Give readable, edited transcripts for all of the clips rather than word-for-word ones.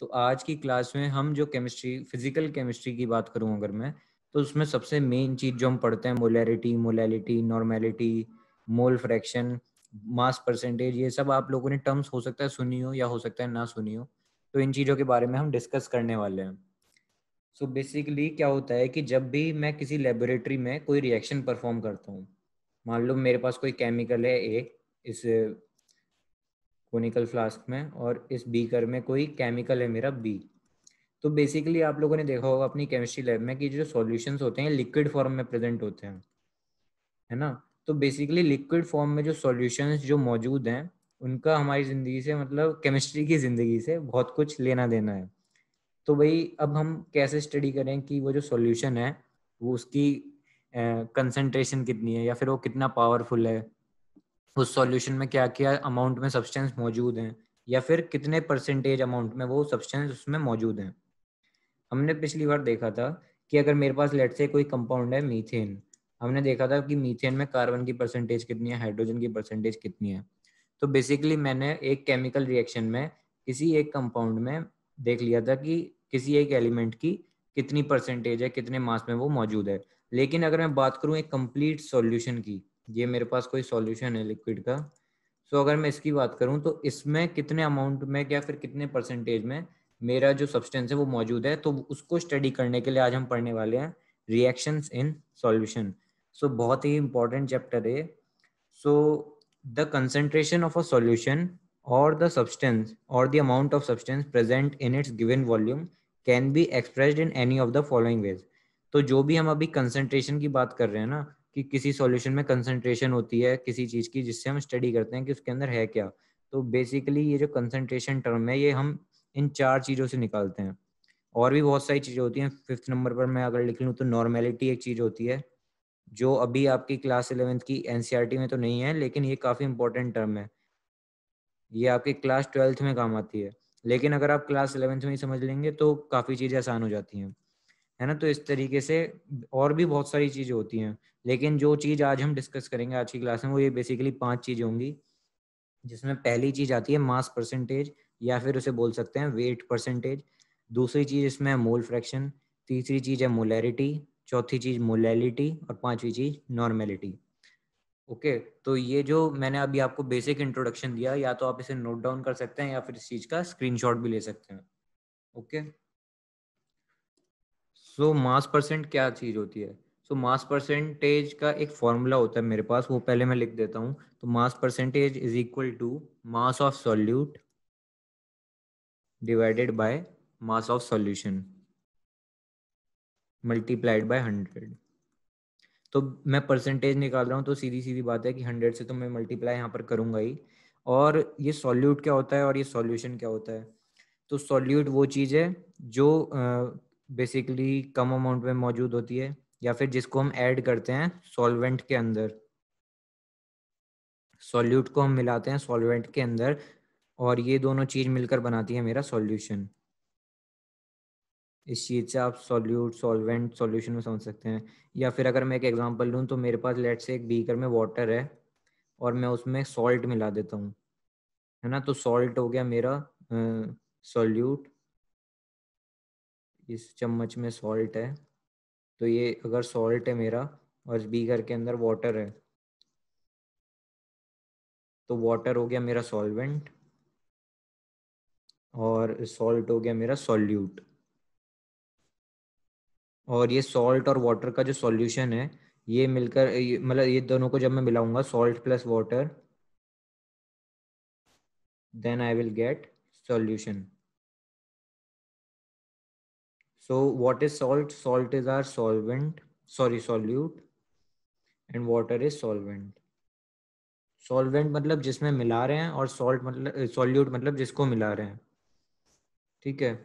तो आज की क्लास में हम जो केमिस्ट्री, फिजिकल केमिस्ट्री की बात करूं अगर मैं, तो उसमें सबसे मेन चीज जो हम पढ़ते हैं molarity, molality, normality, mole fraction, mass percentage, ये सब आप लोगों ने टर्म्स हो सकता है सुनी हो या हो सकता है ना सुनी हो। तो इन चीज़ों के बारे में हम डिस्कस करने वाले हैं। सो बेसिकली क्या होता है कि जब भी मैं किसी लेबोरेटरी में कोई रिएक्शन परफॉर्म करता हूँ, मान लो मेरे पास कोई केमिकल है ए इस कोनिकल फ्लास्क में, और इस बीकर में कोई केमिकल है मेरा बी। तो बेसिकली आप लोगों ने देखा होगा अपनी केमिस्ट्री लैब में कि जो सॉल्यूशंस होते हैं लिक्विड फॉर्म में प्रेजेंट होते हैं, है ना। तो बेसिकली लिक्विड फॉर्म में जो सॉल्यूशंस जो मौजूद हैं उनका हमारी ज़िंदगी से, मतलब केमिस्ट्री की ज़िंदगी से बहुत कुछ लेना देना है। तो भाई अब हम कैसे स्टडी करें कि वो जो सॉल्यूशन है वो उसकी कंसंट्रेशन कितनी है, या फिर वो कितना पावरफुल है, उस सॉल्यूशन में क्या क्या अमाउंट में सब्सटेंस मौजूद हैं, या फिर कितने परसेंटेज अमाउंट में वो सब्सटेंस उसमें मौजूद हैं। हमने पिछली बार देखा था कि अगर मेरे पास लेट से कोई कंपाउंड है मीथेन, हमने देखा था कि मीथेन में कार्बन की परसेंटेज कितनी है, हाइड्रोजन की परसेंटेज कितनी है। तो बेसिकली मैंने एक केमिकल रिएक्शन में किसी एक कंपाउंड में देख लिया था कि किसी एक एलिमेंट की कितनी परसेंटेज है, कितने मास में वो मौजूद है। लेकिन अगर मैं बात करूं एक कंप्लीट सॉल्यूशन की, ये मेरे पास कोई सॉल्यूशन है लिक्विड का, सो अगर मैं इसकी बात करूं तो इसमें कितने अमाउंट में या फिर कितने परसेंटेज में मेरा जो सब्सटेंस है वो मौजूद है, तो उसको स्टडी करने के लिए आज हम पढ़ने वाले हैं रिएक्शंस इन सॉल्यूशन। सो बहुत ही इंपॉर्टेंट चैप्टर है। So the concentration of a solution or the substance or the amount of substance present in its given volume can be expressed in any of the following ways। तो जो भी हम अभी concentration की बात कर रहे हैं ना, कि किसी सॉल्यूशन में कंसंट्रेशन होती है किसी चीज की, जिससे हम स्टडी करते हैं कि उसके अंदर है क्या। तो बेसिकली ये जो कंसंट्रेशन टर्म है ये हम इन चार चीजों से निकालते हैं। और भी बहुत सारी चीजें होती हैं। 5th नंबर पर मैं अगर लिख लूँ तो नॉर्मेलिटी एक चीज होती है, जो अभी आपकी क्लास 11th की एनसीईआरटी में तो नहीं है, लेकिन ये काफी इंपॉर्टेंट टर्म है। ये आपकी क्लास 12th में काम आती है, लेकिन अगर आप क्लास 11th में ही समझ लेंगे तो काफ़ी चीज़ें आसान हो जाती हैं, है ना। तो इस तरीके से और भी बहुत सारी चीज़ें होती हैं, लेकिन जो चीज़ आज हम डिस्कस करेंगे आज की क्लास में वो ये बेसिकली 5 चीज़ें होंगी, जिसमें पहली चीज़ आती है मास परसेंटेज, या फिर उसे बोल सकते हैं वेट परसेंटेज। दूसरी चीज़ इसमें है मोल फ्रैक्शन। तीसरी चीज़ है मोलैरिटी। चौथी चीज़ मोलैलिटी। और पांचवी चीज़ नॉर्मेलिटी। ओके, तो ये जो मैंने अभी आपको बेसिक इंट्रोडक्शन दिया, या तो आप इसे नोट डाउन कर सकते हैं या फिर इस चीज का स्क्रीनशॉट भी ले सकते हैं। ओके, सो मास परसेंट क्या चीज होती है। सो मास परसेंटेज का एक फॉर्मूला होता है मेरे पास, वो पहले मैं लिख देता हूँ। तो mass percentage is equal to mass of solute divided by mass of solution multiplied by 100। तो मैं परसेंटेज निकाल रहा हूँ, तो सीधी सीधी बात है कि 100 से तो मैं मल्टीप्लाई यहाँ पर करूँगा ही। और ये सॉल्यूट क्या होता है और ये सॉल्यूशन क्या होता है। तो सॉल्यूट वो चीज़ है जो बेसिकली कम अमाउंट में मौजूद होती है, या फिर जिसको हम ऐड करते हैं सॉल्वेंट के अंदर। सॉल्यूट को हम मिलाते हैं सॉल्वेंट के अंदर, और ये दोनों चीज़ मिलकर बनाती है मेरा सॉल्यूशन। इस चीज़ से आप सॉल्यूट, सॉल्वेंट, सॉल्यूशन में समझ सकते हैं। या फिर अगर मैं एक एग्जांपल लूँ, तो मेरे पास लेट से एक बीकर में वाटर है और मैं उसमें सॉल्ट मिला देता हूँ, है ना। तो सॉल्ट हो गया मेरा सॉल्यूट। इस चम्मच में सॉल्ट है, तो ये अगर सॉल्ट है मेरा और इस बीकर के अंदर वाटर है, तो वाटर हो गया मेरा सॉल्वेंट और सॉल्ट हो गया मेरा सॉल्यूट। और ये सॉल्ट और वाटर का जो सॉल्यूशन है, ये मिलकर मतलब ये दोनों को जब मैं मिलाऊंगा, salt plus water, then I will get solution. So what is salt? Salt is our solvent, sorry solute, and water is solvent. Solvent मतलब जिसमें मिला रहे हैं, और सॉल्ट मतलब सॉल्यूट मतलब जिसको मिला रहे हैं, ठीक है।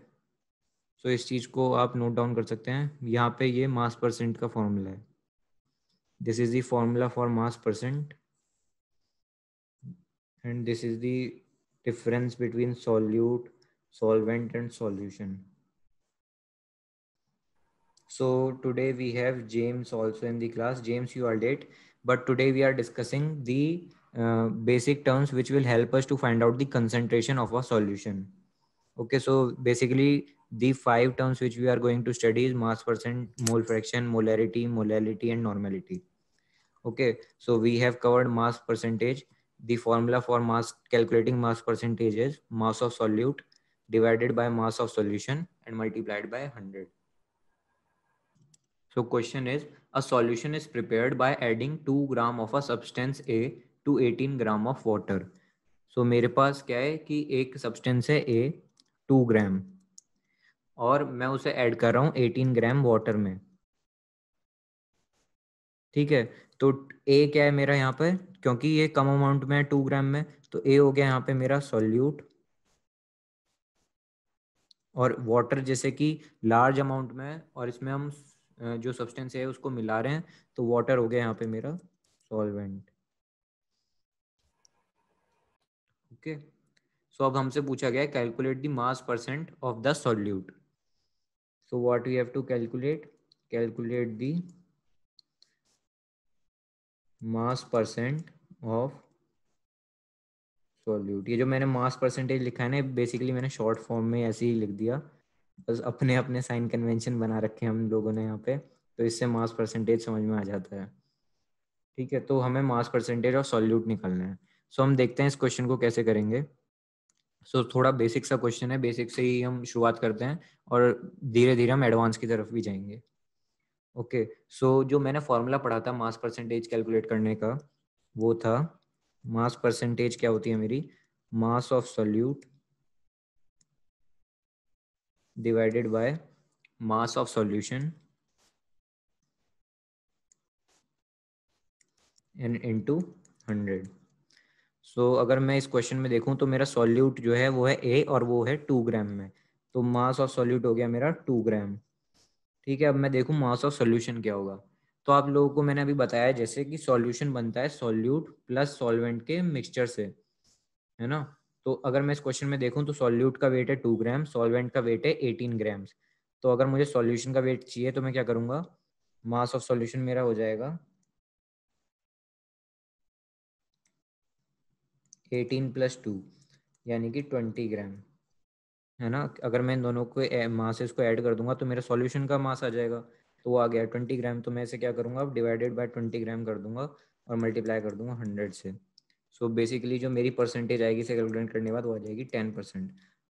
सो इस चीज़ को आप नोट डाउन कर सकते हैं। यहाँ पे ये मास परसेंट का फॉर्मूला है। This is the formula for mass percent, and this is the difference between solute, solvent and solution. So today we have James also in the class. James, you are late, but today we are discussing the basic terms which will help us to find out the concentration of a solution. Okay, so basically the 5 terms which we are going to study is mass percent, mole fraction, molarity, molality and normality. Okay, so we have covered mass percentage. The formula for mass calculating mass percentage is mass of solute divided by mass of solution and multiplied by 100. So question is, a solution is prepared by adding 2 gram of a substance A to 18 gram of water. So मेरे पास क्या है कि एक substance है A 2 ग्राम और मैं उसे add कर रहा हूँ 18 ग्राम वाटर में. ठीक है, तो ए क्या है मेरा यहाँ पर, क्योंकि ये कम अमाउंट में है 2 ग्राम में, तो ए हो गया यहाँ पे मेरा सॉल्यूट, और वाटर जैसे कि लार्ज अमाउंट में है और इसमें हम जो सब्सटेंस है उसको मिला रहे हैं, तो वाटर हो गया यहाँ पे मेरा सॉल्वेंट. ओके, सो अब हमसे पूछा गया है calculate the mass percent of the solute. So what we have to calculate the mass percent of solute. ये जो मैंने मास परसेंटेज लिखा है ना, बेसिकली मैंने शॉर्ट फॉर्म में ऐसे ही लिख दिया, बस अपने अपने साइन कन्वेंशन बना रखे हैं हम लोगों ने यहाँ पे, तो इससे मास परसेंटेज समझ में आ जाता है. ठीक है, तो हमें मास परसेंटेज और सॉल्यूट निकालना है. सो हम देखते हैं इस क्वेश्चन को कैसे करेंगे. सो थोड़ा बेसिक सा क्वेश्चन है, बेसिक से ही हम शुरुआत करते हैं और धीरे धीरे हम एडवांस की तरफ भी जाएंगे. ओके, सो जो मैंने फॉर्मूला पढ़ा था मास परसेंटेज कैलकुलेट करने का, वो था मास परसेंटेज क्या होती है मेरी, मास of solute divided by mass of solution and into 100. सो अगर मैं इस क्वेश्चन में देखूं तो मेरा सॉल्यूट जो है वो है ए और वो है 2 ग्राम में, तो मास ऑफ सॉल्यूट हो गया मेरा 2 ग्राम. ठीक है, अब मैं देखूं मास ऑफ सॉल्यूशन क्या होगा. तो आप लोगों को मैंने अभी बताया जैसे कि सॉल्यूशन बनता है सॉल्यूट प्लस सॉल्वेंट के मिक्सचर से, है ना. तो अगर मैं इस क्वेश्चन में देखूं तो सॉल्यूट का वेट है 2 ग्राम, सॉल्वेंट का वेट है 18 ग्राम्स. तो अगर मुझे सॉल्यूशन का वेट चाहिए तो मैं क्या करूंगा, मास ऑफ सॉल्यूशन मेरा हो जाएगा 18 प्लस 2 यानी कि 20 ग्राम, है ना. अगर मैं इन दोनों को मासेस को ऐड कर दूंगा तो मेरा सॉल्यूशन का मास आ जाएगा, तो वो आ गया 20 ग्राम. तो मैं इसे क्या करूंगा, अब डिवाइडेड बाय 20 ग्राम कर दूंगा और मल्टीप्लाई कर दूंगा 100 से. सो बेसिकली जो मेरी परसेंटेज आएगी इसे कैलकुलेट करने के बाद वो आ जाएगी 10%.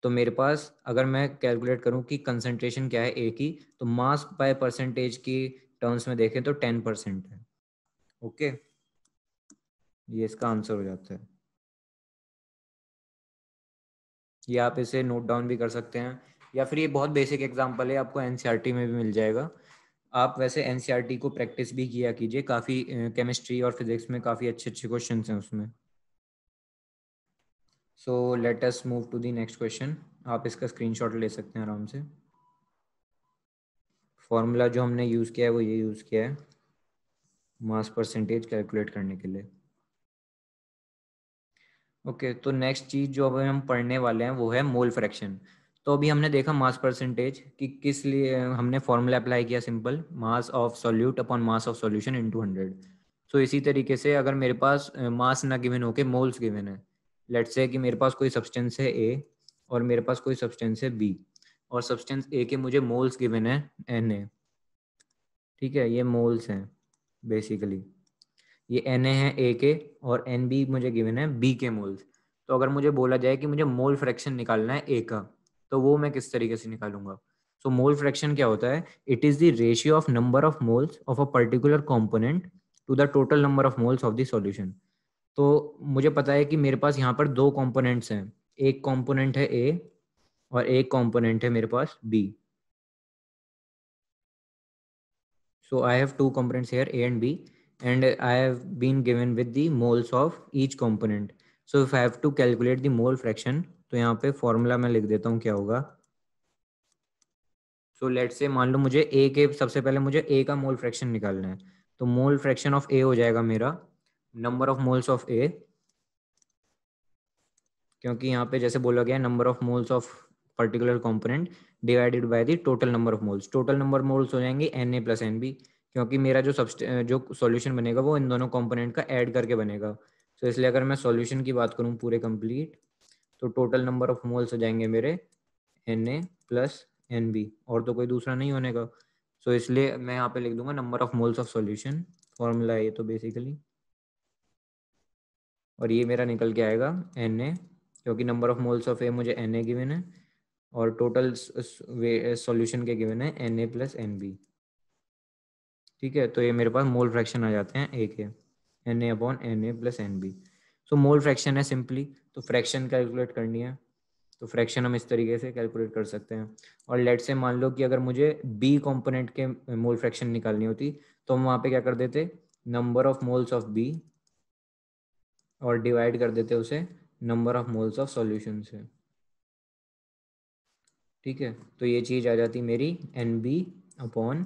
तो मेरे पास अगर मैं कैलकुलेट करूं कि कंसंट्रेशन क्या है ए की, तो मास बाय परसेंटेज की टर्म्स में देखें तो 10% है. ओके, ये इसका आंसर हो जाता है. या आप इसे नोट डाउन भी कर सकते हैं, या फिर ये बहुत बेसिक एग्जांपल है, आपको एनसीईआरटी में भी मिल जाएगा. आप वैसे एनसीईआरटी को प्रैक्टिस भी किया कीजिए, काफ़ी केमिस्ट्री और फिजिक्स में काफ़ी अच्छे अच्छे क्वेश्चन हैं उसमें. So let us move to the next question. आप इसका स्क्रीनशॉट ले सकते हैं आराम से. फॉर्मूला जो हमने यूज़ किया है वो ये यूज़ किया है मास परसेंटेज कैलकुलेट करने के लिए. ओके, तो नेक्स्ट चीज जो अभी हम पढ़ने वाले हैं वो है मोल फ्रैक्शन. तो अभी हमने देखा मास परसेंटेज कि किस लिए हमने फॉर्मूला अप्लाई किया, simple mass of solute upon mass of solution into 100. सो इसी तरीके से अगर मेरे पास मास ना गिवन होके मोल्स गिवन है, लेट्स से कि मेरे पास कोई सब्सटेंस है ए और मेरे पास कोई सब्सटेंस है बी, और सब्सटेंस ए के मुझे मोल्स गिवन है Na. ठीक है, ये मोल्स हैं बेसिकली, ये Na है ए के और Nb मुझे गिवन है बी के मोल्स. तो अगर मुझे बोला जाए कि मुझे मोल फ्रैक्शन निकालना है ए का, तो वो मैं किस तरीके से निकालूंगा. सो मोल फ्रैक्शन क्या होता है, it is the ratio of number of moles of a particular component to the total number of moles of the solution. तो मुझे पता है कि मेरे पास यहाँ पर दो कंपोनेंट्स हैं, एक कंपोनेंट है ए और एक कंपोनेंट है मेरे पास B. So I have two components here, A and B, and I have been given with the moles of each component. So if I have to calculate the mole fraction, तो यहाँ पे formula मैं लिख देता हूँ क्या होगा. So let's say मान लो मुझे A के, सबसे पहले मुझे A का मोल फ्रैक्शन निकालना है, तो मोल फ्रैक्शन ऑफ A हो जाएगा मेरा number of moles of A, क्योंकि यहाँ पे जैसे बोला गया number of moles of particular component divided by the total number of moles. Total number moles हो जाएंगे Na प्लस Nb, क्योंकि मेरा जो सॉल्यूशन बनेगा वो इन दोनों कंपोनेंट का ऐड करके बनेगा. तो इसलिए अगर मैं सॉल्यूशन की बात करूँ पूरे कंप्लीट, तो टोटल नंबर ऑफ मोल्स हो जाएंगे मेरे Na प्लस Nb, और तो कोई दूसरा नहीं होने का। सो इसलिए मैं यहाँ पे लिख दूंगा number of moles of solution, formula है ये तो बेसिकली, और ये मेरा निकल के आएगा Na, क्योंकि नंबर ऑफ मोल्स ऑफ ए मुझे Na गिवन है और टोटल सॉल्यूशन के गिवन है Na प्लस Nb। ठीक है, तो ये मेरे पास मोल फ्रैक्शन आ जाते हैं ए के, Na upon Na plus Nb। सो मोल फ्रैक्शन है सिंपली, तो फ्रैक्शन कैलकुलेट करनी है, तो फ्रैक्शन हम इस तरीके से कैलकुलेट कर सकते हैं। और लेट से मान लो कि अगर मुझे बी कंपोनेंट के मोल फ्रैक्शन निकालनी होती तो हम वहाँ पे क्या कर देते, number of moles of B और डिवाइड कर देते उसे number of moles of solution से। ठीक है, तो ये चीज़ आ जाती मेरी Nb upon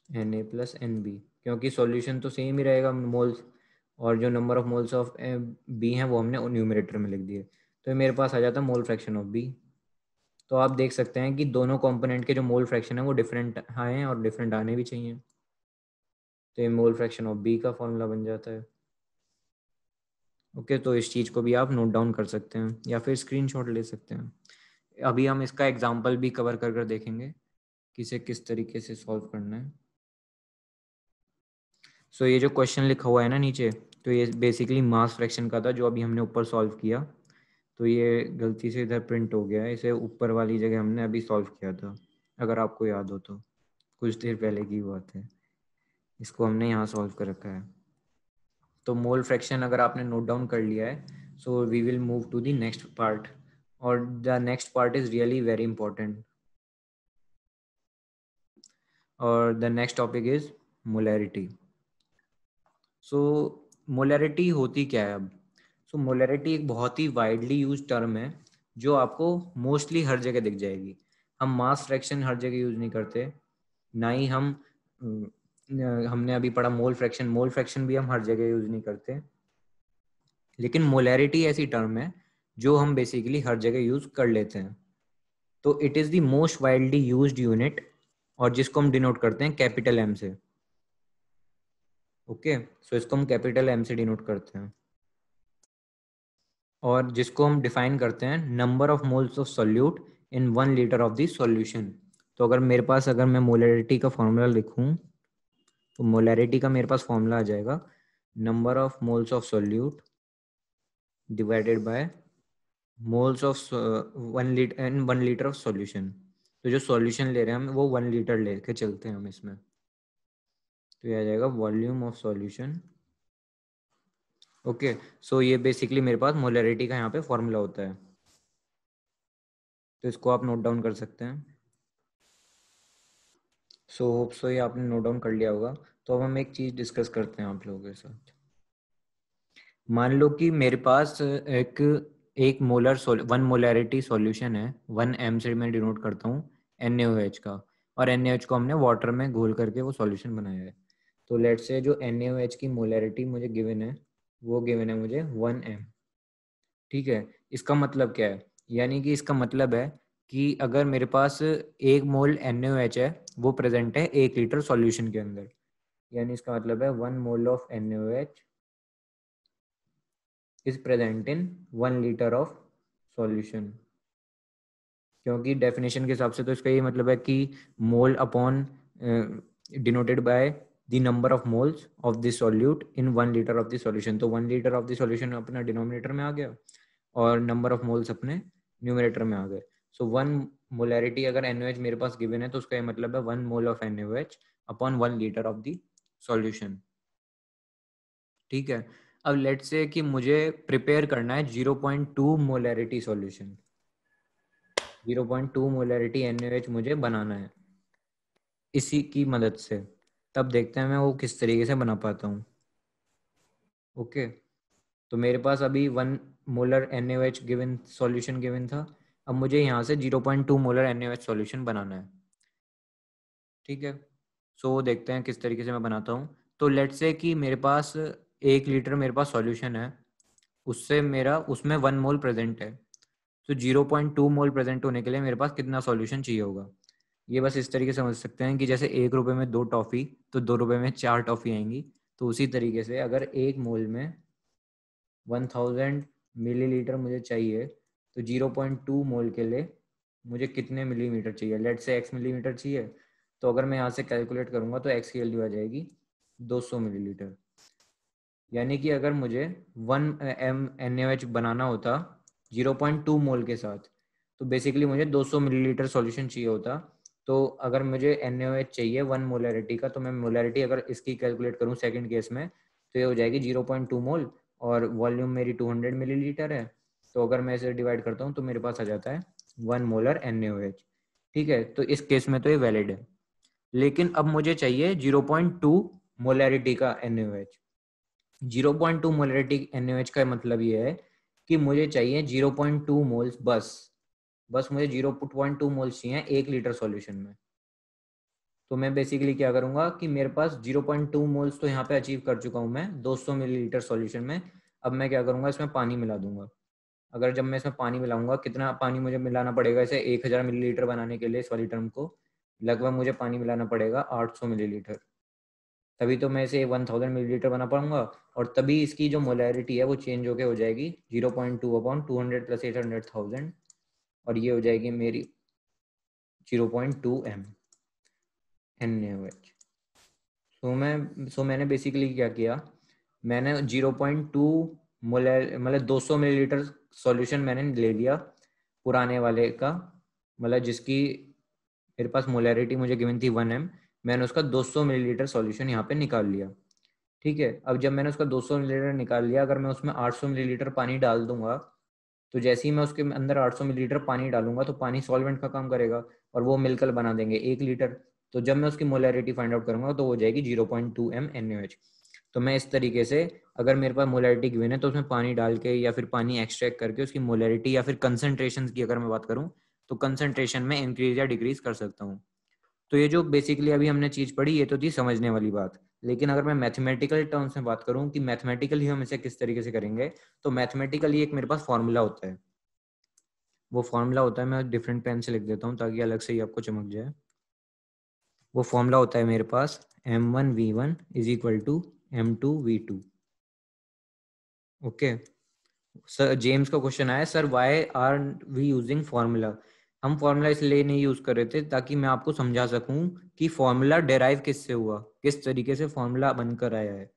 Na plus Nb, क्योंकि सॉल्यूशन तो सेम ही रहेगा मोल्स, और जो number of moles of B हैं वो हमने न्यूमरेटर में लिख दिए, तो ये मेरे पास आ जाता है मोल फ्रैक्शन ऑफ बी। तो आप देख सकते हैं कि दोनों कंपोनेंट के जो मोल फ्रैक्शन है वो डिफरेंट आए और डिफरेंट आने भी चाहिए, तो ये मोल फ्रैक्शन ऑफ बी का फॉर्मूला बन जाता है। ओके, तो इस चीज़ को भी आप नोट डाउन कर सकते हैं या फिर स्क्रीनशॉट ले सकते हैं। अभी हम इसका एग्जांपल भी कवर कर कर देखेंगे कि इसे किस तरीके से सॉल्व करना है। सो ये जो क्वेश्चन लिखा हुआ है ना नीचे, तो ये बेसिकली मास फ्रैक्शन का था जो अभी हमने ऊपर सॉल्व किया, तो ये गलती से इधर प्रिंट हो गया है, इसे ऊपर वाली जगह हमने अभी सॉल्व किया था, अगर आपको याद हो तो कुछ देर पहले की बात है, इसको हमने यहाँ सॉल्व कर रखा है। तो मोल फ्रैक्शन अगर आपने नोट डाउन कर लिया है, so we will move to the next part, और the next part is really very important, और the next topic is molarity. So molarity होती क्या है अब? सो मोलैरिटी एक बहुत ही वाइडली यूज टर्म है जो आपको मोस्टली हर जगह दिख जाएगी। हम मास फ्रैक्शन हर जगह यूज नहीं करते, ना ही हमने अभी पढ़ा मोल फ्रैक्शन, मोल फ्रैक्शन भी हम हर जगह यूज नहीं करते, लेकिन मोलैरिटी ऐसी टर्म है जो हम बेसिकली हर जगह यूज कर लेते हैं। तो it is the most widely used unit, और जिसको हम डिनोट करते हैं कैपिटल एम से। ओके, सो इसको हम कैपिटल एम से डिनोट करते हैं, और जिसको हम डिफाइन करते हैं number of moles of solute in 1 litre of the solution. तो अगर मैं मोलैरिटी का फॉर्मूला लिखूं, तो मोलैरिटी का मेरे पास फॉर्मूला आ जाएगा number of moles of solute divided by moles of 1 litre in 1 litre of solution. तो जो सॉल्यूशन ले रहे हैं हम वो 1 लीटर लेके चलते हैं हम इसमें, तो ये आ जाएगा वॉल्यूम ऑफ सॉल्यूशन। ओके, सो ये बेसिकली मेरे पास मोलैरिटी का यहाँ पे फॉर्मूला होता है, तो इसको आप नोट डाउन कर सकते हैं। सो होप सो ये आपने नोट डाउन कर लिया होगा। तो अब हम एक चीज़ डिस्कस करते हैं आप लोगों के साथ। मान लो कि मेरे पास एक एक मोलर 1 मोलैरिटी सॉल्यूशन है, 1 m से मैं डिनोट करता हूँ NaOH का, और NaOH को हमने वाटर में घोल करके वो सॉल्यूशन बनाया है। तो लेट से जो NaOH की मोलैरिटी मुझे गिवन है वो गिवन है मुझे 1 m। ठीक है, इसका मतलब क्या है? यानी कि इसका मतलब है कि अगर मेरे पास 1 मोल NaOH है वो प्रेजेंट है 1 लीटर सॉल्यूशन के अंदर, यानी इसका मतलब है 1 mole of NaOH is present in 1 litre of solution. क्योंकि डेफिनेशन के हिसाब से तो इसका ये मतलब है कि mole upon denoted by the number of moles of the solute in 1 litre of the solution. तो 1 लीटर ऑफ द सॉल्यूशन अपना डिनोमिनेटर में आ गया और नंबर ऑफ मोल्स अपने न्यूमरेटर में आ गए। सो 1 मोलैरिटी अगर NaOH मेरे पास गिवन है तो उसका ये मतलब है 1 mole of NaOH upon 1 litre of the solution. ठीक है, अब लेट्स से कि मुझे प्रिपेयर करना है 0.2 मोलैरिटी सॉल्यूशन, 0.2 मोलैरिटी NaOH मुझे बनाना है इसी की मदद से। तब देखते हैं मैं वो किस तरीके से बना पाता हूँ। ओके, तो मेरे पास अभी 1 molar NaOH given solution given था, अब मुझे यहाँ से 0.2 मोलर NaOH सॉल्यूशन बनाना है। ठीक है, सो देखते हैं किस तरीके से मैं बनाता हूँ। तो लेट्स से कि मेरे पास 1 लीटर मेरे पास सॉल्यूशन है, उससे मेरा उसमें 1 मोल प्रेजेंट है, तो 0.2 मोल प्रेजेंट होने के लिए मेरे पास कितना सॉल्यूशन चाहिए होगा? ये बस इस तरीके से समझ सकते हैं कि जैसे 1 रुपए में 2 टॉफ़ी तो 2 रुपए में 4 टॉफ़ी आएंगी, तो उसी तरीके से अगर 1 मोल में 1000 मिलीलीटर मुझे चाहिए तो 0.2 मोल के लिए मुझे कितने मिलीमीटर चाहिए, लेट से x मिलीमीटर चाहिए, तो अगर मैं यहाँ से कैलकुलेट करूँगा तो x की वैल्यू आ जाएगी 200 मिलीलीटर। यानी कि अगर मुझे 1 mNaOH बनाना होता 0.2 मोल के साथ, तो बेसिकली मुझे 200 मिलीलीटर सॉल्यूशन चाहिए होता। तो अगर मुझे NaOH चाहिए 1 मोलैरिटी का, तो मैं मोलैरिटी अगर इसकी कैलकुलेट करूँ सेकंड केस में, तो ये हो जाएगी 0.2 मोल और वॉल्यूम मेरी 200 मिलीलीटर है। तो अगर मैं इसे डिवाइड करता हूँ तो मेरे पास आ जाता है 1 मोलर NaOH। ठीक है, तो इस केस में तो ये वैलिड है। लेकिन अब मुझे चाहिए 0.2 मोलैरिटी का NaOH। 0.2 मोलरिटी NaOH का मतलब ये है कि मुझे चाहिए 0.2 मोल्स, बस मुझे 0.2 मोल्स चाहिए 1 लीटर सॉल्यूशन में। तो मैं बेसिकली क्या करूंगा कि मेरे पास 0.2 मोल्स तो यहाँ पे अचीव कर चुका हूँ मैं 200 मिलीलीटर सॉल्यूशन में। अब मैं क्या करूंगा, इसमें पानी मिला दूंगा। अगर जब मैं इसमें पानी मिलाऊंगा, कितना पानी मुझे मिलाना पड़ेगा इसे 1000 मिलीलीटर बनाने के लिए, इस वाली टर्म को लगभग मुझे पानी मिलाना पड़ेगा 800 मिलीलीटर। तभी तो मैं इसे 1000 मिलीलीटर बना पाऊंगा, और तभी इसकी जो मोलैरिटी है वो चेंज होके हो जाएगी 0.2 अपॉन 200 प्लस 800,000, और ये हो जाएगी मेरी 0.2 m NaOH। मैंने बेसिकली क्या किया, मैंने 0.2 मोलर मतलब 200 मिलीलीटर सॉल्यूशन मैंने ले लिया पुराने वाले का, मतलब जिसकी मेरे पास मोलैरिटी मुझे गिवन थी 1 m। मैंने उसका 200 मिलीलीटर सॉल्यूशन यहाँ पे निकाल लिया। ठीक है, अब जब मैंने उसका 200 मिलीलीटर निकाल लिया, अगर मैं उसमें 800 मिलीलीटर पानी डाल दूंगा, तो जैसे ही मैं उसके अंदर 800 मिलीलीटर पानी डालूंगा तो पानी सॉल्वेंट का काम करेगा और वो मिलकर बना देंगे 1 लीटर। तो जब मैं उसकी मोलैरिटी फाइंड आउट करूंगा तो हो जाएगी 0.2 m NaOH। तो मैं इस तरीके से, अगर मेरे पास मोलैरिटी गिवन है तो उसमें पानी डाल के या फिर पानी एक्सट्रैक्ट करके उसकी मोलैरिटी या फिर कंसंट्रेशन की अगर मैं बात करूँ तो कंसंट्रेशन में इंक्रीज या डिक्रीज कर सकता हूँ। तो ये जो बेसिकली अभी हमने चीज पढ़ी, ये तो थी समझने वाली बात। लेकिन अगर मैं मैथमेटिकल टर्म्स में बात करूं कि मैथमेटिकली हम इसे किस तरीके से करेंगे, तो मैथमेटिकली एक मेरे पास फॉर्मूला होता है। वो फॉर्मूला होता है, मैं डिफरेंट पेन से लिख देता हूँ ताकि अलग से ही आपको चमक जाए। वो फॉर्मूला होता है मेरे पास M1V1 is equal to M2V2। Okay sir, James का क्वेश्चन आया, sir why are we using formula. हम फॉर्मूला इसलिए नहीं यूज कर रहे थे ताकि मैं आपको समझा सकूं कि फॉर्मूला डेराइव किससे हुआ, किस तरीके से फॉर्मूला बनकर आया है।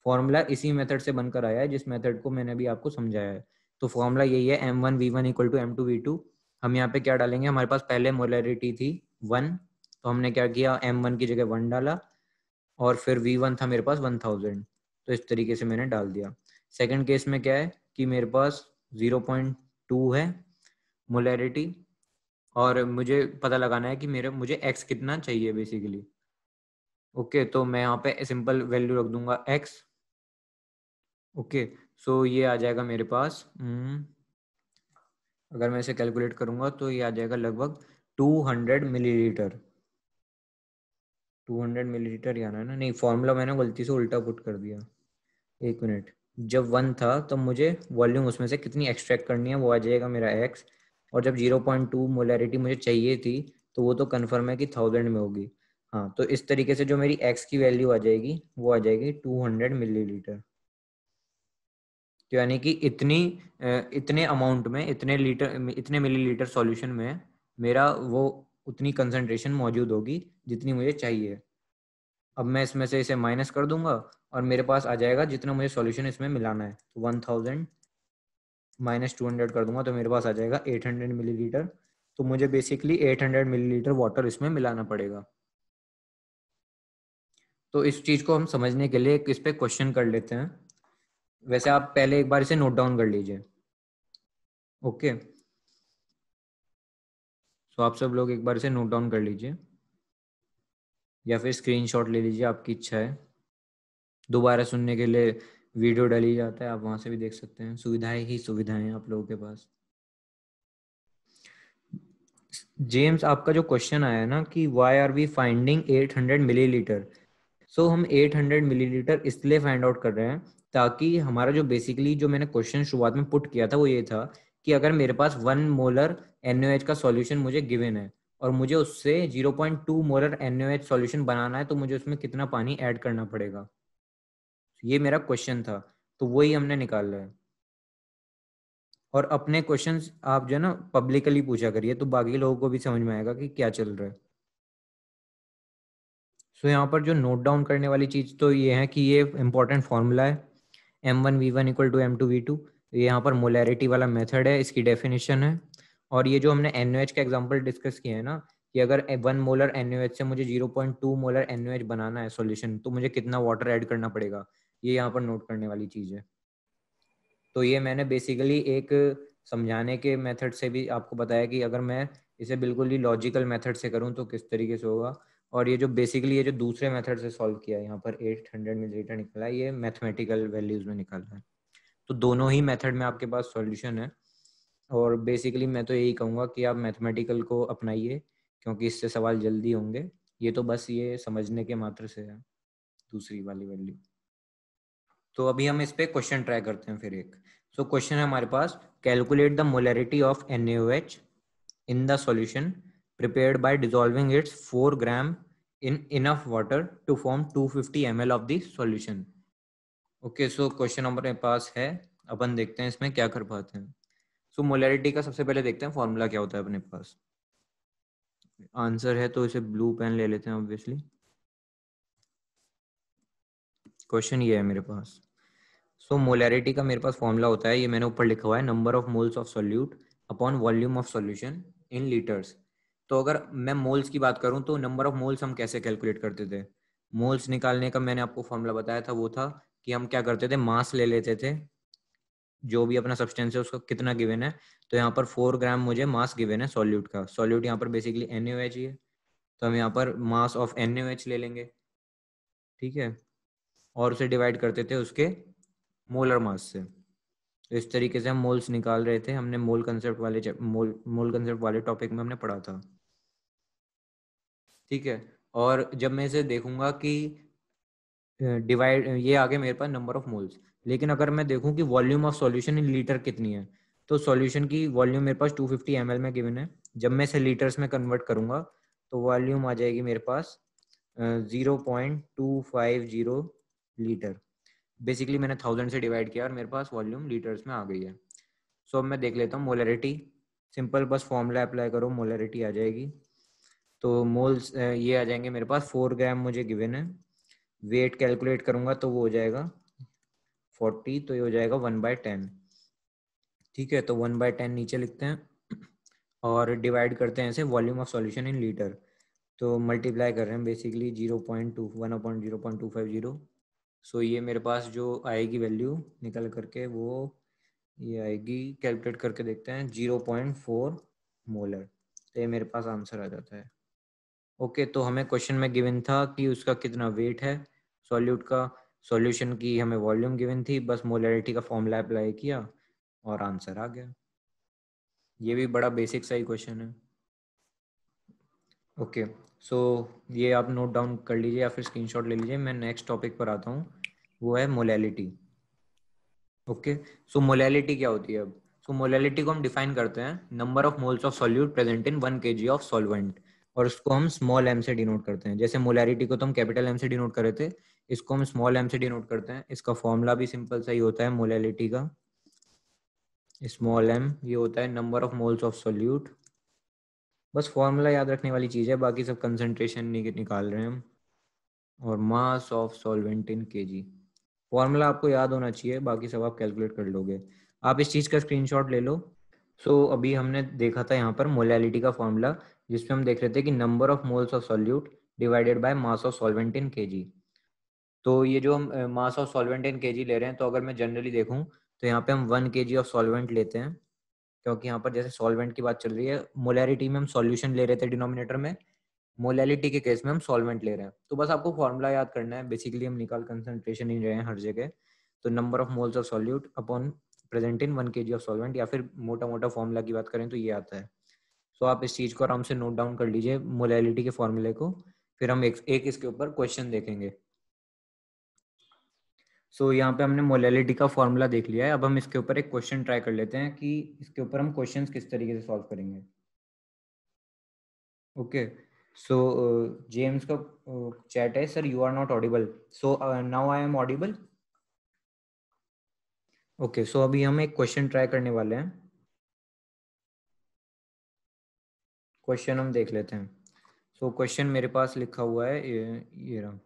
फॉर्मूला इसी मेथड से बनकर आया है जिस मेथड को मैंने अभी आपको समझाया है। तो फॉर्मूला यही है M1V1 इक्वल टू M2V2। हम यहाँ पे क्या डालेंगे, हमारे पास पहले मोलैरिटी थी 1, तो हमने क्या किया, M1 की जगह 1 डाला, और फिर V1 था मेरे पास 1000, तो इस तरीके से मैंने डाल दिया। सेकंड केस में क्या है कि मेरे पास 0.2 है मोलैरिटी, और मुझे पता लगाना है कि मुझे x कितना चाहिए बेसिकली। ओके, तो मैं यहाँ पे सिंपल वैल्यू रख दूंगा x। ओके, सो ये आ जाएगा मेरे पास, अगर मैं इसे कैलकुलेट करूंगा तो ये आ जाएगा लगभग 200 मिलीलीटर। 200 मिलीलीटर ही आना है ना, नहीं फॉर्मूला मैंने गलती से उल्टा पुट कर दिया। एक मिनट, जब 1 था तब मुझे वॉल्यूम उसमें से कितनी एक्सट्रैक्ट करनी है वो आ जाएगा मेरा x, और जब 0.2 मोलैरिटी मुझे चाहिए थी तो वो तो कन्फर्म है कि 1000 में होगी। हाँ, तो इस तरीके से जो मेरी x की वैल्यू आ जाएगी वो आ जाएगी 200 मिलीलीटर। तो यानी कि इतने अमाउंट में, इतने मिलीलीटर सॉल्यूशन में मेरा वो उतनी कंसंट्रेशन मौजूद होगी जितनी मुझे चाहिए। अब मैं इसमें से इसे माइनस कर दूंगा और मेरे पास आ जाएगा जितना मुझे सॉल्यूशन इसमें मिलाना है। तो 1000 माइनस 200 कर दूंगा तो मेरे पास आ जाएगा 800 मिलीलीटर। तो मुझे बेसिकली 800 मिलीलीटर वाटर इसमें मिलाना पड़ेगा। तो इस चीज को हम समझने के लिए इस पे क्वेश्चन कर लेते हैं। वैसे आप पहले एक बार इसे नोट डाउन कर लीजिए। ओके, तो आप सब लोग एक बार इसे नोट डाउन कर लीजिए या फिर स्क्रीनशॉट ले लीजिए, आपकी इच्छा है। दोबारा सुनने के लिए वीडियो डाली जाता है, आप वहां से भी देख सकते हैं। सुविधाएं ही सुविधाएं हैं आप लोगों के पास। जेम्स, आपका जो क्वेश्चन आया ना कि why are we finding 800 millilitre, so हम 800 मिलीलीटर इसलिए फाइंड आउट कर रहे हैं ताकि हमारा जो बेसिकली जो मैंने क्वेश्चन शुरुआत में पुट किया था वो ये था कि अगर मेरे पास 1 मोलर NaOH का सॉल्यूशन मुझे गिवन है और मुझे उससे 0.2 मोलर NaOH सॉल्यूशन बनाना है, तो मुझे उसमें कितना पानी ऐड करना पड़ेगा, ये मेरा क्वेश्चन था। तो वही हमने निकाला है। और अपने क्वेश्चंस आप जो है ना पब्लिकली पूछा करिए, तो बाकी लोगों को भी समझ में आएगा कि क्या चल रहा है। सो यहाँ पर जो नोट डाउन करने वाली चीज़ तो ये है कि ये इंपॉर्टेंट फार्मूला है M1V1 इक्वल टू M2V2। ये यहाँ पर मोलैरिटी वाला मेथड है, इसकी डेफिनेशन है। और ये जो हमने NaOH का एग्जांपल डिस्कस किया है ना, कि अगर 1 मोलर NaOH से मुझे 0.2 मोलर NaOH बनाना है सॉल्यूशन, तो मुझे कितना वाटर ऐड करना पड़ेगा, ये यहाँ पर नोट करने वाली चीज़ है। तो ये मैंने बेसिकली एक समझाने के मेथड से भी आपको बताया कि अगर मैं इसे बिल्कुल ही लॉजिकल मेथड से करूँ तो किस तरीके से होगा। और ये जो बेसिकली ये जो दूसरे मेथड से सॉल्व किया है, यहाँ पर 800 मिलीलीटर निकला है, ये मैथमेटिकल वैल्यूज में निकला है। तो दोनों ही मेथड में आपके पास सॉल्यूशन है। और बेसिकली मैं तो यही कहूँगा कि आप मैथमेटिकल को अपनाइए, क्योंकि इससे सवाल जल्दी होंगे। ये तो बस ये समझने के मात्र से है दूसरी वाली वैल्यू। तो अभी हम इस पे क्वेश्चन ट्राई करते हैं फिर एक। सो क्वेश्चन है हमारे पास, calculate the molarity of NaOH in the solution prepared by dissolving its 4 gram in enough water to form 250 ml of the solution। Okay, so question हमारे पास है, अपन देखते हैं इसमें क्या कर पाते हैं। सो मोलैरिटी का सबसे पहले देखते हैं फॉर्मूला क्या होता है अपने पास। आंसर है तो इसे ब्लू पेन ले लेते हैं ऑब्वियसली। क्वेश्चन ये है मेरे पास। सो मोलैरिटी का मेरे पास फॉर्मूला होता है, ये मैंने ऊपर लिखा हुआ है, number of moles of solute upon volume of solution in litres. तो अगर मैं मोल्स की बात करूं तो नंबर ऑफ मोल्स हम कैसे कैलकुलेट करते थे? मोल्स निकालने का मैंने आपको फॉर्मूला बताया था, वो था कि हम क्या करते थे, मास ले लेते थे, जो भी अपना सब्सटेंस है उसका कितना गिवन है। तो यहाँ पर 4 ग्राम मुझे मास गिवन है सॉल्यूट का। सॉल्यूट यहाँ पर बेसिकली NaOH ही है, तो हम यहाँ पर मास ऑफ NaOH ले लेंगे, ठीक है, और उसे डिवाइड करते थे उसके मोलर मास से। तो इस तरीके से हम मोल्स निकाल रहे थे, हमने मोल कंसेप्ट वाले टॉपिक में हमने पढ़ा था, ठीक है। और जब मैं इसे देखूंगा कि डिवाइड, ये आगे मेरे पास नंबर ऑफ मोल्स, लेकिन अगर मैं देखूं कि volume of solution in litre कितनी है, तो सॉल्यूशन की वॉल्यूम मेरे पास 250 ml में गिवन है। जब मैं इसे लीटर्स में कन्वर्ट करूंगा तो वॉल्यूम आ जाएगी मेरे पास 0.250 लीटर। बेसिकली मैंने 1000 से डिवाइड किया और मेरे पास वॉल्यूम लीटर्स में आ गई है। सो अब मैं देख लेता हूँ मोलैरिटी। सिंपल बस फॉर्मूला अप्लाई करो, मोलैरिटी आ जाएगी। तो मोल्स ये आ जाएंगे मेरे पास, 4 ग्राम मुझे गिवन है। वेट कैलकुलेट करूंगा तो वो हो जाएगा 40, तो ये हो जाएगा 1/10, ठीक है। तो 1/10 नीचे लिखते हैं और डिवाइड करते हैं ऐसे volume of solution in litre. तो मल्टीप्लाई कर रहे हैं बेसिकली 0.250। सो ये मेरे पास जो आएगी वैल्यू निकल करके, वो ये आएगी, कैलकुलेट करके देखते हैं, 0.4 मोलर। तो ये मेरे पास आंसर आ जाता है। ओके, तो हमें क्वेश्चन में गिवन था कि उसका कितना वेट है सॉल्यूट का, सॉल्यूशन की हमें वॉल्यूम गिवन थी, बस मोलैरिटी का फॉर्मूला अप्लाई किया और आंसर आ गया। ये भी बड़ा बेसिक सा ही क्वेश्चन है। ओके, सो ये आप नोट डाउन कर लीजिए या फिर स्क्रीनशॉट ले लीजिए। मैं नेक्स्ट टॉपिक पर आता हूँ, वो है मोलैलिटी। ओके, सो मोलैलिटी क्या होती है अब? सो मोलैलिटी को हम डिफाइन करते हैं, number of moles of solute present in 1 kg of solvent, और उसको हम स्मॉल m से डिनोट करते हैं। जैसे मोलैरिटी को तो हम कैपिटल M से डिनोट कर रहे थे, इसको हम स्मॉल m से डिनोट करते हैं। इसका फॉर्मूला भी सिंपल सा ही होता है मोलैलिटी का, स्मॉल m, ये होता है number of moles of solute. बस फॉर्मूला याद रखने वाली चीज़ है, बाकी सब कंसंट्रेशन निकाल रहे हैं हम। और मास of solvent in kg, formula आपको याद होना चाहिए, बाकी सब आप कैलकुलेट कर लोगे। आप इस चीज़ का स्क्रीनशॉट ले लो। सो अभी हमने देखा था यहाँ पर मोलैलिटी का फॉर्मूला, जिसमें हम देख रहे थे कि number of moles of solute divided by mass of solvent in kg। तो ये जो हम मास ऑफ सॉल्वेंट इन kg ले रहे हैं, तो अगर मैं जनरली देखूँ तो यहाँ पे हम 1 kg ऑफ सॉल्वेंट लेते हैं, क्योंकि यहाँ पर जैसे सॉल्वेंट की बात चल रही है, मोलैरिटी में हम सॉल्यूशन ले रहे थे डिनोमिनेटर में, मोलैलिटी के केस में हम सॉल्वेंट ले रहे हैं। तो बस आपको फॉर्मूला याद करना है, बेसिकली हम निकाल कंसंट्रेशन ही रहे हैं हर जगह। तो number of moles of solute upon present in 1 kg of solvent, या फिर मोटा मोटा फॉर्मूला की बात करें तो ये आता है। सो आप इस चीज़ को आराम से नोट डाउन कर लीजिए, मोलैलिटी के फॉर्मूले को, फिर हम एक इसके ऊपर क्वेश्चन देखेंगे। सो यहाँ पे हमने मोलैलिटी का फॉर्मूला देख लिया है, अब हम इसके ऊपर एक क्वेश्चन ट्राई कर लेते हैं कि इसके ऊपर हम क्वेश्चंस किस तरीके से सॉल्व करेंगे। ओके, सो जेम्स का चैट है, sir you are not audible, so now I am audible. Okay, so अभी हम एक क्वेश्चन ट्राई करने वाले हैं। क्वेश्चन हम देख लेते हैं। सो क्वेश्चन मेरे पास लिखा हुआ है, ये रहा।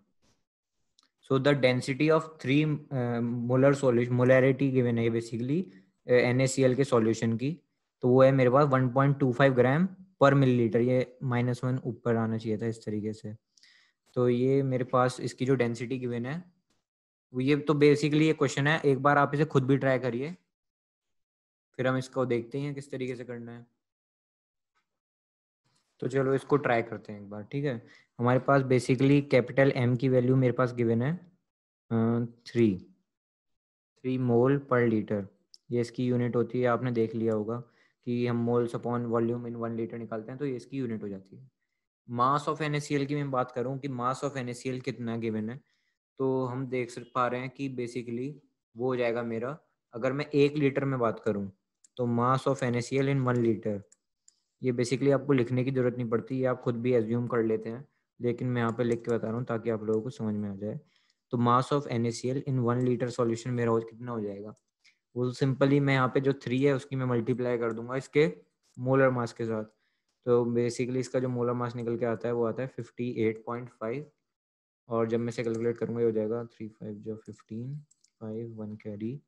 So the density of 3 molar solution, molarity given है बेसिकली NaCl के सॉल्यूशन की, तो वो है मेरे पास 1.25 ग्राम पर मिलीलीटर। ये -1 ऊपर आना चाहिए था इस तरीके से। तो ये मेरे पास इसकी जो डेंसिटी गिवन है वो, ये तो बेसिकली ये क्वेश्चन है, एक बार आप इसे खुद भी ट्राई करिए, फिर हम इसको देखते हैं किस तरीके से करना है। तो चलो इसको ट्राई करते हैं एक बार, ठीक है। हमारे पास बेसिकली कैपिटल M की वैल्यू मेरे पास गिवन है 3 मोल पर लीटर। ये इसकी यूनिट होती है, आपने देख लिया होगा कि हम मोल्स अपॉन वॉल्यूम इन 1 लीटर निकालते हैं, तो ये इसकी यूनिट हो जाती है। मास ऑफ NaCl की मैं बात करूं कि मास ऑफ NaCl कितना गिवन है, तो हम देख सक पा रहे हैं कि बेसिकली वो हो जाएगा मेरा, अगर मैं 1 लीटर में बात करूं तो mass of NaCl in 1 litre, ये बेसिकली आपको लिखने की जरूरत नहीं पड़ती, ये आप खुद भी एज्यूम कर लेते हैं, लेकिन मैं यहाँ पे लिख के बता रहा हूँ ताकि आप लोगों को समझ में आ जाए। तो mass of NaCl in 1 litre solution मेरा कितना हो जाएगा, वो सिंपली मैं यहाँ पे जो 3 है उसकी मैं मल्टीप्लाई कर दूंगा इसके मोलर मास के साथ। तो बेसिकली इसका जो मोलर मास निकल के आता है वो आता है 58.5, और जब मैं इसे कैलकुलेट करूंगा ये हो जाएगा 3 5 जो 15, 5 1 कैरी,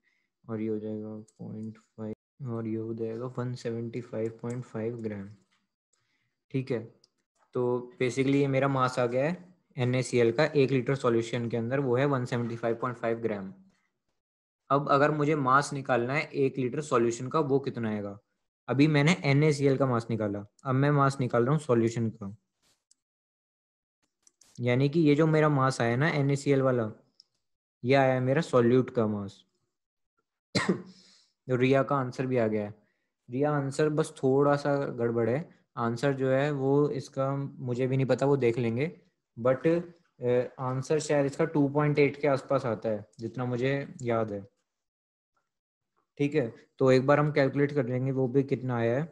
और ये हो जाएगा 0.5, और ये हो जाएगा 175.5 ग्राम, ठीक है। तो बेसिकली ये मेरा मास आ गया है NaCl का 1 लीटर सॉल्यूशन के अंदर, वो है 175.5 ग्राम। अब अगर मुझे मास निकालना है 1 लीटर सॉल्यूशन का, वो कितना आएगा। अभी मैंने NaCl का मास निकाला, अब मैं मास निकाल रहा हूँ सॉल्यूशन का, यानी कि ये जो मेरा मास आया ना NaCl वाला, ये आया मेरा सॉल्यूट का मास। तो रिया का आंसर भी आ गया है। रिया आंसर बस थोड़ा सा गड़बड़ है, आंसर जो है वो इसका मुझे भी नहीं पता, वो देख लेंगे, बट आंसर शायद इसका 2.8 के आसपास आता है जितना मुझे याद है, ठीक है। तो एक बार हम कैलकुलेट कर लेंगे वो भी कितना आया है।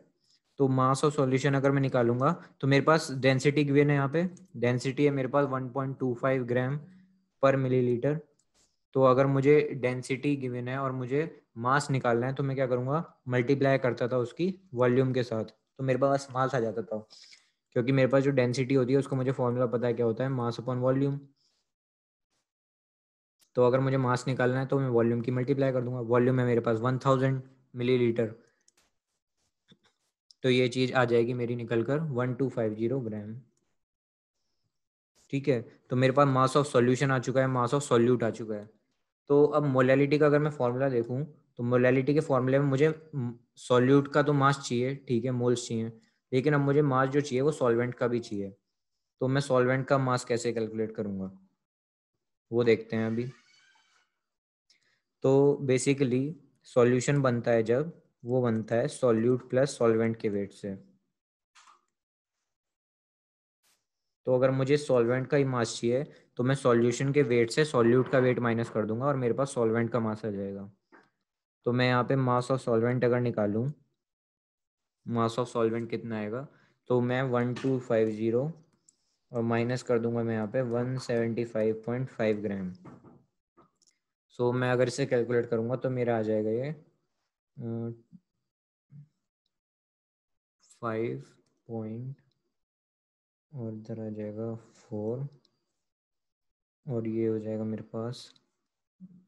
तो मास ऑफ सॉल्यूशन अगर मैं निकालूंगा तो मेरे पास डेंसिटी गिवन है, यहाँ पे डेंसिटी है मेरे पास 1.25 ग्राम पर मिलीलीटर। तो अगर मुझे डेंसिटी गिवन है और मुझे मास निकालना है तो मैं क्या करूँगा, मल्टीप्लाई करता था उसकी वॉल्यूम के साथ, तो मेरे पास मास आ जाता था, क्योंकि मेरे पास जो डेंसिटी होती है उसको मुझे फॉर्मूला पता है क्या होता है, मास अपॉन वॉल्यूम। तो अगर मुझे मास निकालना है तो मैं वॉल्यूम की मल्टीप्लाई कर दूंगा, वॉल्यूम है मेरे पास 1000 मिलीलीटर, तो ये चीज़ आ जाएगी मेरी निकल कर 1250 ग्राम, ठीक है। तो मेरे पास मास ऑफ सॉल्यूशन आ चुका है, मास ऑफ सॉल्यूट आ चुका है। तो अब मोलैलिटी का अगर मैं फॉर्मूला देखूं तो मोलैलिटी के फॉर्मूले में मुझे सॉल्यूट का तो मास चाहिए, ठीक है, मोल्स चाहिए, लेकिन अब मुझे मास जो चाहिए वो सॉल्वेंट का भी चाहिए। तो मैं सॉल्वेंट का मास कैसे कैलकुलेट करूंगा वो देखते हैं अभी। तो बेसिकली सॉल्यूशन बनता है जब, वो बनता है सॉल्यूट प्लस सॉल्वेंट के वेट से। तो अगर मुझे सॉल्वेंट का ही मास चाहिए तो मैं सॉल्यूशन के वेट से सॉल्यूट का वेट माइनस कर दूंगा और मेरे पास सॉल्वेंट का मास आ जाएगा। तो मैं यहाँ पे मास ऑफ सॉल्वेंट अगर निकालूं, मास ऑफ सॉल्वेंट कितना आएगा, तो मैं 1250 और माइनस कर दूंगा मैं यहाँ पे 175.5 ग्राम। सो मैं अगर इसे कैलकुलेट करूंगा तो मेरा आ जाएगा ये 5 और इधर आ जाएगा 4, और ये हो जाएगा मेरे पास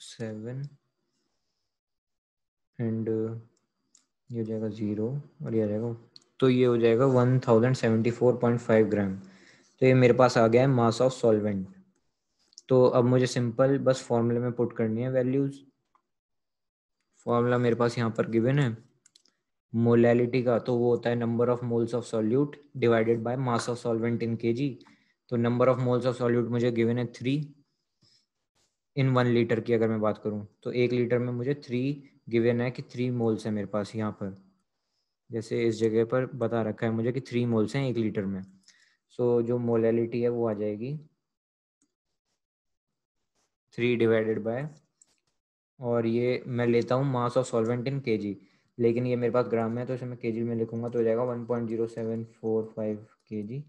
7, एंड ये हो जाएगा 0, और ये आ जाएगा, तो ये हो जाएगा 1074.5 ग्राम। तो ये मेरे पास आ गया है मास ऑफ सॉल्वेंट। तो अब मुझे सिंपल बस फॉर्मूले में पुट करनी है वैल्यूज। फॉर्मूला मेरे पास यहाँ पर गिवन है मोलैलिटी का, तो वो होता है number of moles of solute divided by mass of solvent in KG. तो number of moles of solute मुझे गिवन है 3 इन 1 लीटर की, अगर मैं बात करूँ तो 1 लीटर में मुझे 3 गिवन है कि 3 मोल्स है मेरे पास यहाँ पर, जैसे इस जगह पर बता रखा है मुझे कि 3 मोल्स हैं 1 लीटर में। सो जो मोलैलिटी है वो आ जाएगी 3 डिवाइडेड बाय, और ये मैं लेता हूँ मास ऑफ सॉल्वेंट इन केजी, लेकिन ये मेरे पास ग्राम में है तो इसे मैं केजी में लिखूंगा तो हो जाएगा 1.0745 केजी,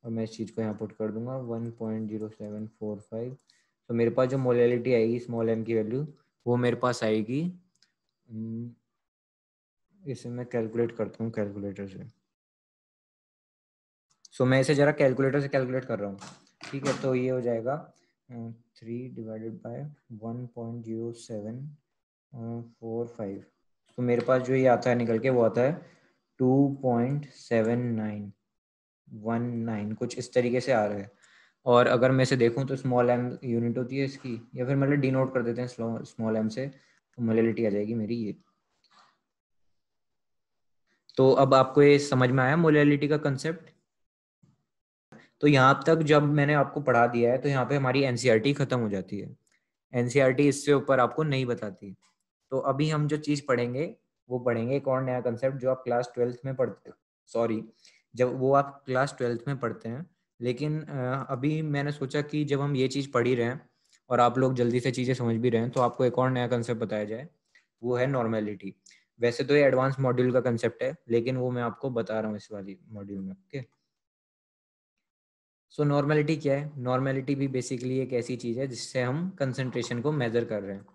और मैं इस चीज़ को यहाँ पुट कर दूंगा 1.0745। तो मेरे पास जो मोलैलिटी आएगी स्मॉल m की वैल्यू वो मेरे पास आएगी, इसे मैं कैलकुलेट करता हूँ कैलकुलेटर से। सो मैं इसे जरा कैलकुलेटर से कैलकुलेट कर रहा हूँ, ठीक है। तो ये हो जाएगा 3 डिवाइडेड बाय 1.0745। तो मेरे पास जो ये आता है निकल के वो आता है 2.7919 कुछ इस तरीके से आ रहा है। और अगर मैं इसे देखूं तो स्मॉल एम यूनिट होती है इसकी, या फिर मतलब डिनोट कर देते हैं स्मॉल एम से, तो मोलैलिटी आ जाएगी मेरी ये। तो अब आपको ये समझ में आया मोलैलिटी का कंसेप्ट। तो यहाँ तक जब मैंने आपको पढ़ा दिया है तो यहाँ पे हमारी एनसीईआरटी खत्म हो जाती है। एनसीईआरटी इससे ऊपर आपको नहीं बताती। तो अभी हम जो चीज पढ़ेंगे वो पढ़ेंगे एक और नया कंसेप्ट जो आप क्लास 12th में पढ़ते, सॉरी, जब वो आप क्लास 12th में पढ़ते हैं। लेकिन अभी मैंने सोचा कि जब हम ये चीज पढ़ ही रहे हैं और आप लोग जल्दी से चीजें समझ भी रहे हैं, तो आपको एक और नया कंसेप्ट बताया जाए, वो है नॉर्मेलिटी। वैसे तो ये एडवांस मॉड्यूल का कंसेप्ट है, लेकिन वो मैं आपको बता रहा हूँ इस वाली मॉड्यूल में। ओके, सो नॉर्मेलिटी क्या है? नॉर्मेलिटी भी बेसिकली एक ऐसी चीज़ है जिससे हम कंसंट्रेशन को मेजर कर रहे हैं,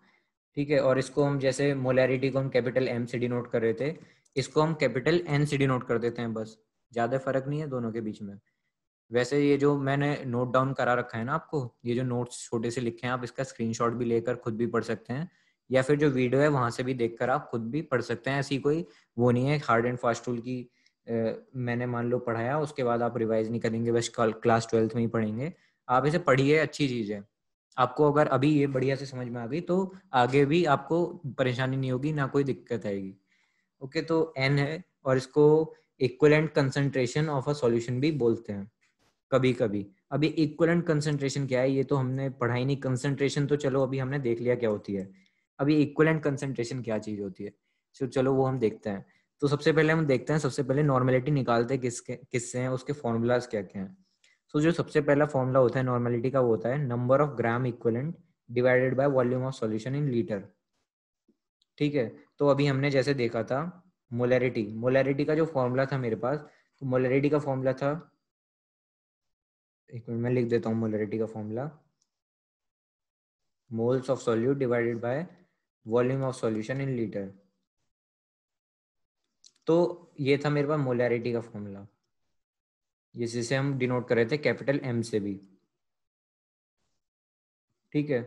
ठीक है। और इसको हम जैसे मोलैरिटी को हम कैपिटल एम से डिनोट कर रहे थे, इसको हम कैपिटल एन से डिनोट कर देते हैं, बस। ज़्यादा फर्क नहीं है दोनों के बीच में। वैसे ये जो मैंने नोट डाउन करा रखा है ना आपको, ये जो नोट्स छोटे से लिखे हैं, आप इसका स्क्रीनशॉट भी लेकर खुद भी पढ़ सकते हैं, या फिर जो वीडियो है वहां से भी देखकर आप खुद भी पढ़ सकते हैं। ऐसी कोई वो नहीं है हार्ड एंड फास्ट रूल की मैंने मान लो पढ़ाया उसके बाद आप रिवाइज नहीं करेंगे, बस क्लास 12th में ही पढ़ेंगे। आप इसे पढ़िए, अच्छी चीज़ है। आपको अगर अभी ये बढ़िया से समझ में आ गई तो आगे भी आपको परेशानी नहीं होगी, ना कोई दिक्कत आएगी। ओके, तो एन है और इसको equivalent concentration of a solution भी बोलते हैं कभी कभी। अभी इक्विवेलेंट कंसंट्रेशन क्या है ये तो हमने पढ़ाई नहीं। कंसंट्रेशन तो चलो अभी हमने देख लिया क्या होती है। अभी इक्विवेलेंट कंसंट्रेशन क्या चीज होती है, तो चलो वो हम देखते हैं। तो सबसे पहले हम देखते हैं, सबसे पहले नॉर्मेलिटी निकालते हैं किससे हैं, उसके फॉर्मूलाज क्या क्या हैं। तो जो सबसे पहला फॉर्मूला होता है नॉर्मेलिटी का वो होता है number of gram equivalent divided by volume of solution in litre, ठीक है। तो अभी हमने जैसे देखा था मोलैरिटी, मोलैरिटी का जो फॉर्मूला था मेरे पास, तो मोलैरिटी का फॉर्मूला था, एक मिनट मैं लिख देता हूँ मोलैरिटी का formula, moles of solute divided by volume of solution in litre. तो ये था मेरे पास मोलैरिटी का फॉर्मूला, जिसे हम डिनोट कर रहे थे कैपिटल एम से भी, ठीक है।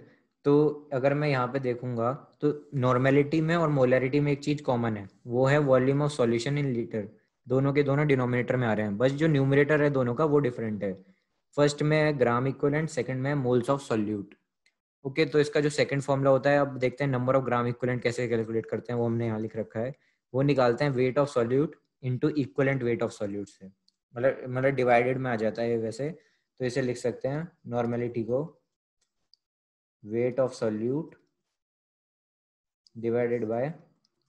तो अगर मैं यहाँ पे देखूंगा तो नॉर्मेलिटी में और मोलैरिटी में एक चीज कॉमन है, वो है volume of solution in litre. दोनों के दोनों डिनोमिनेटर में आ रहे हैं, बस जो न्यूमरेटर है दोनों का वो डिफरेंट है। फर्स्ट में है ग्राम इक्विवेलेंट, सेकंड में है मोल्स ऑफ सॉल्यूट। ओके, तो इसका जो सेकंड फॉर्मूला होता है, अब देखते हैं नंबर ऑफ ग्राम इक्विवेलेंट कैसे कैलकुलेट करते हैं, वो हमने यहाँ लिख रखा है। वो निकालते हैं weight of solute into equivalent weight of solute से, मतलब डिवाइडेड में आ जाता है वैसे। तो इसे लिख सकते हैं नॉर्मेलिटी को weight of solute divided by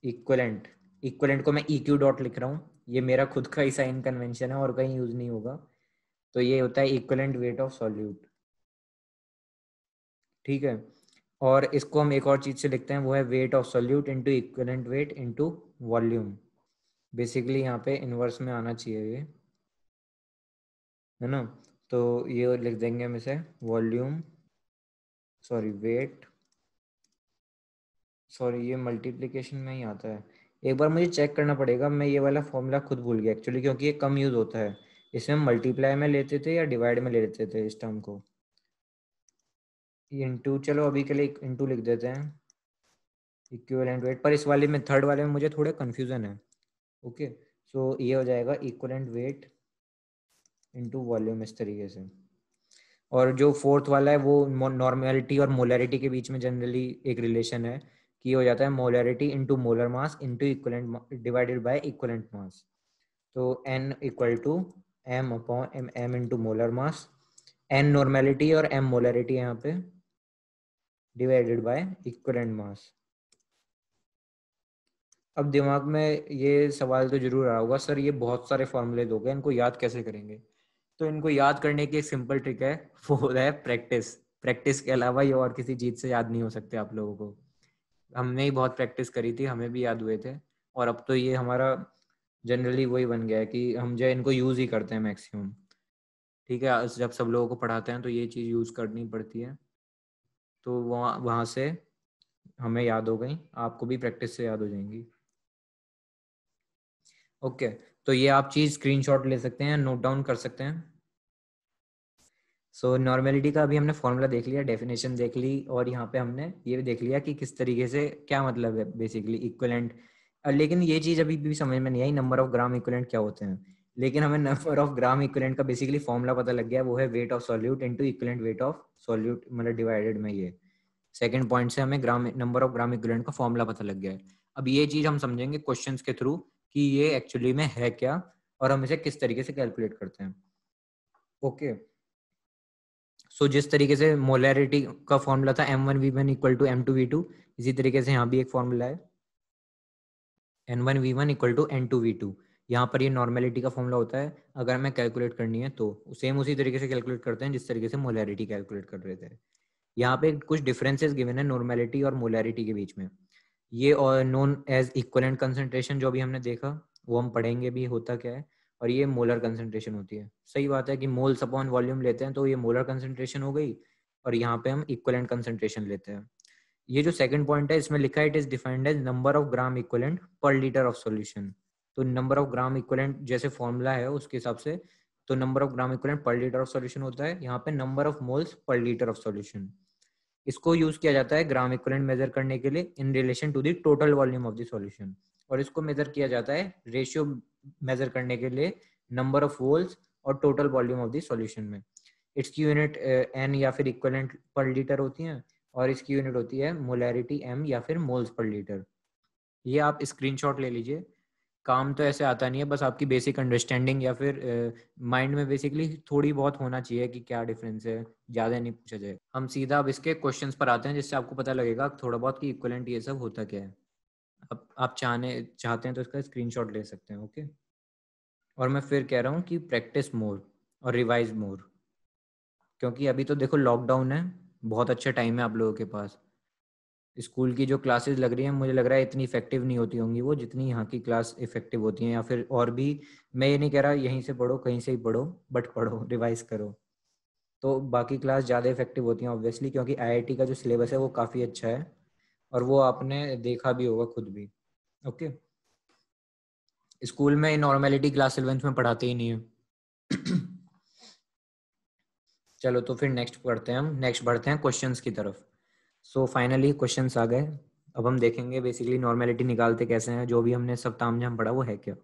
equivalent. Equivalent को मैं EQ डॉट लिख रहा हूँ, ये मेरा खुद का ही साइन कन्वेंशन है और कहीं यूज नहीं होगा। तो ये होता है इक्विवेलेंट वेट ऑफ सॉल्यूट, ठीक है। और इसको हम एक और चीज से लिखते हैं, वो है weight of solute into equivalent weight into volume. Basically यहाँ पे इनवर्स में आना चाहिए ये, है ना। तो ये लिख देंगे हम इसे वॉल्यूम, सॉरी वेट, सॉरी ये मल्टीप्लिकेशन में ही आता है। एक बार मुझे चेक करना पड़ेगा, मैं ये वाला फॉर्मूला खुद भूल गया एक्चुअली, क्योंकि ये कम यूज होता है। इसमें हम मल्टीप्लाई में लेते थे या डिवाइड में ले लेते थे इस टर्म को। इंटू, चलो अभी के लिए इंटू लिख देते हैं इक्विवेलेंट वेट, पर इस वाले में थर्ड वाले में मुझे थोड़े कन्फ्यूजन है। ओके, सो ये हो जाएगा इक्विवेलेंट वेट इनटू वॉल्यूम इस तरीके से। और जो फोर्थ वाला है वो नॉर्मेलिटी और मोलैरिटी के बीच में जनरली एक रिलेशन है कि हो जाता है molarity into molar mass into equivalent divided by equivalent mass. तो N equal to M upon M into molar mass, N normality और M मोलैरिटी यहाँ पे, डिवाइडेड बाय इक्विवेलेंट मास। अब दिमाग में ये सवाल तो जरूर आ रहा होगा, सर ये बहुत सारे फॉर्मूले दोगे, इनको याद कैसे करेंगे? तो इनको याद करने की एक सिंपल ट्रिक है, वो है प्रैक्टिस। प्रैक्टिस के अलावा ये और किसी चीज से याद नहीं हो सकते आप लोगों को। हमने ही बहुत प्रैक्टिस करी थी, हमें भी याद हुए थे। और अब तो ये हमारा जनरली वही बन गया है कि हम जो इनको यूज ही करते हैं मैक्सिमम, ठीक है। जब सब लोगों को पढ़ाते हैं तो ये चीज यूज करनी पड़ती है। तो वहाँ वहाँ से हमें याद हो गई, आपको भी प्रैक्टिस से याद हो जाएंगी। ओके, तो ये आप चीज स्क्रीनशॉट ले सकते हैं, नोट डाउन कर सकते हैं। सो नॉर्मेलिटी का अभी हमने फॉर्मूला देख लिया, डेफिनेशन देख ली, और यहाँ पे हमने ये भी देख लिया कि किस तरीके से क्या मतलब है बेसिकली इक्विवेलेंट। लेकिन ये चीज अभी भी समझ में नहीं आई, नंबर ऑफ ग्राम इक्विवेलेंट क्या होते हैं। लेकिन हमें नंबर ऑफ ग्राम इक्विवेलेंट का बेसिकली फॉर्मूला पता लग गया, वो है weight of solute into equivalent weight of solute, मतलब डिवाइडेड में ये सेकंड पॉइंट से हमें ग्राम नंबर ऑफ ग्राम इक्विवेलेंट का फॉर्मूला पता लग गया है। अब ये चीज हम समझेंगे क्वेश्चंस के थ्रू कि ये एक्चुअली में है क्या और हम इसे किस तरीके से कैलकुलेट करते हैं। ओके, सो जिस तरीके से मोलैरिटी का फॉर्मूला था M1V1 इक्वल टू M2V2, इसी तरीके से यहाँ भी एक फॉर्मूला है N1V1 इक्वल टू N2V2। यहाँ पर ये नॉर्मेलिटी का फॉर्मूला होता है, अगर हमें कैलकुलेट करनी है तो सेम उसी तरीके से कैलकुलेट करते हैं जिस तरीके से मोलैरिटी कैलकुलेट कर रहे थे। यहाँ पे कुछ डिफरेंसेस गिवन है नॉर्मेलिटी और मोलैरिटी के बीच में। ये और नोन एज इक्विवेलेंट कंसंट्रेशन जो अभी हमने देखा वो हम पढ़ेंगे भी होता क्या है, और ये मोलर कंसंट्रेशन होती है। सही बात है कि मोल्स अपॉन वॉल्यूम लेते हैं तो ये मोलर कंसंट्रेशन हो गई, और यहाँ पे हम इक्विवेलेंट कंसंट्रेशन लेते हैं। ये जो सेकंड पॉइंट है इसमें लिखा है it is defined as number of gram equivalent per litre of solution. तो नंबर ऑफ ग्राम इक्विवेलेंट जैसे फॉर्मूला है उसके हिसाब से, तो number of gram equivalent per litre of solution होता है, यहाँ पे number of moles per litre of solution. इसको यूज किया जाता है ग्राम इक्विवेलेंट मेजर करने के लिए in relation to the total volume of the solution, और इसको मेजर किया जाता है रेशियो मेजर करने के लिए नंबर ऑफ मोल्स और total volume of the solution में। इसकी यूनिट एन या फिर इक्विवेलेंट पर लीटर होती है, और इसकी यूनिट होती है मोलैरिटी एम या फिर मोल्स पर लीटर। ये आप स्क्रीनशॉट ले लीजिए, काम तो ऐसे आता नहीं है, बस आपकी बेसिक अंडरस्टैंडिंग या फिर माइंड में बेसिकली थोड़ी बहुत होना चाहिए कि क्या डिफरेंस है, ज़्यादा नहीं पूछा जाए। हम सीधा अब इसके क्वेश्चंस पर आते हैं जिससे आपको पता लगेगा थोड़ा बहुत कि इक्विवेलेंट ये सब होता क्या है। अब आप चाहते हैं तो इसका स्क्रीनशॉट ले सकते हैं। ओके, और मैं फिर कह रहा हूँ कि प्रैक्टिस मोर और रिवाइज मोर, क्योंकि अभी तो देखो लॉकडाउन है, बहुत अच्छा टाइम है आप लोगों के पास। स्कूल की जो क्लासेस लग रही हैं मुझे लग रहा है इतनी इफेक्टिव नहीं होती होंगी वो जितनी यहाँ की क्लास इफेक्टिव होती हैं, या फिर और भी। मैं ये नहीं कह रहा यहीं से पढ़ो कहीं से ही पढ़ो, बट पढ़ो रिवाइज करो, तो बाकी क्लास ज़्यादा इफेक्टिव होती हैं ऑब्वियसली, क्योंकि आईआईटी का जो सिलेबस है वो काफ़ी अच्छा है, और वो आपने देखा भी होगा खुद भी। ओके, स्कूल में नॉर्मेलिटी क्लास 11th में पढ़ाते ही नहीं है। चलो तो फिर नेक्स्ट पढ़ते हैं, हम नेक्स्ट बढ़ते हैं क्वेश्चंस की तरफ। सो फाइनली क्वेश्चंस आ गए, अब हम देखेंगे बेसिकली नॉर्मेलिटी निकालते कैसे हैं, जो भी हमने सब तामझाम पढ़ा वो है क्या।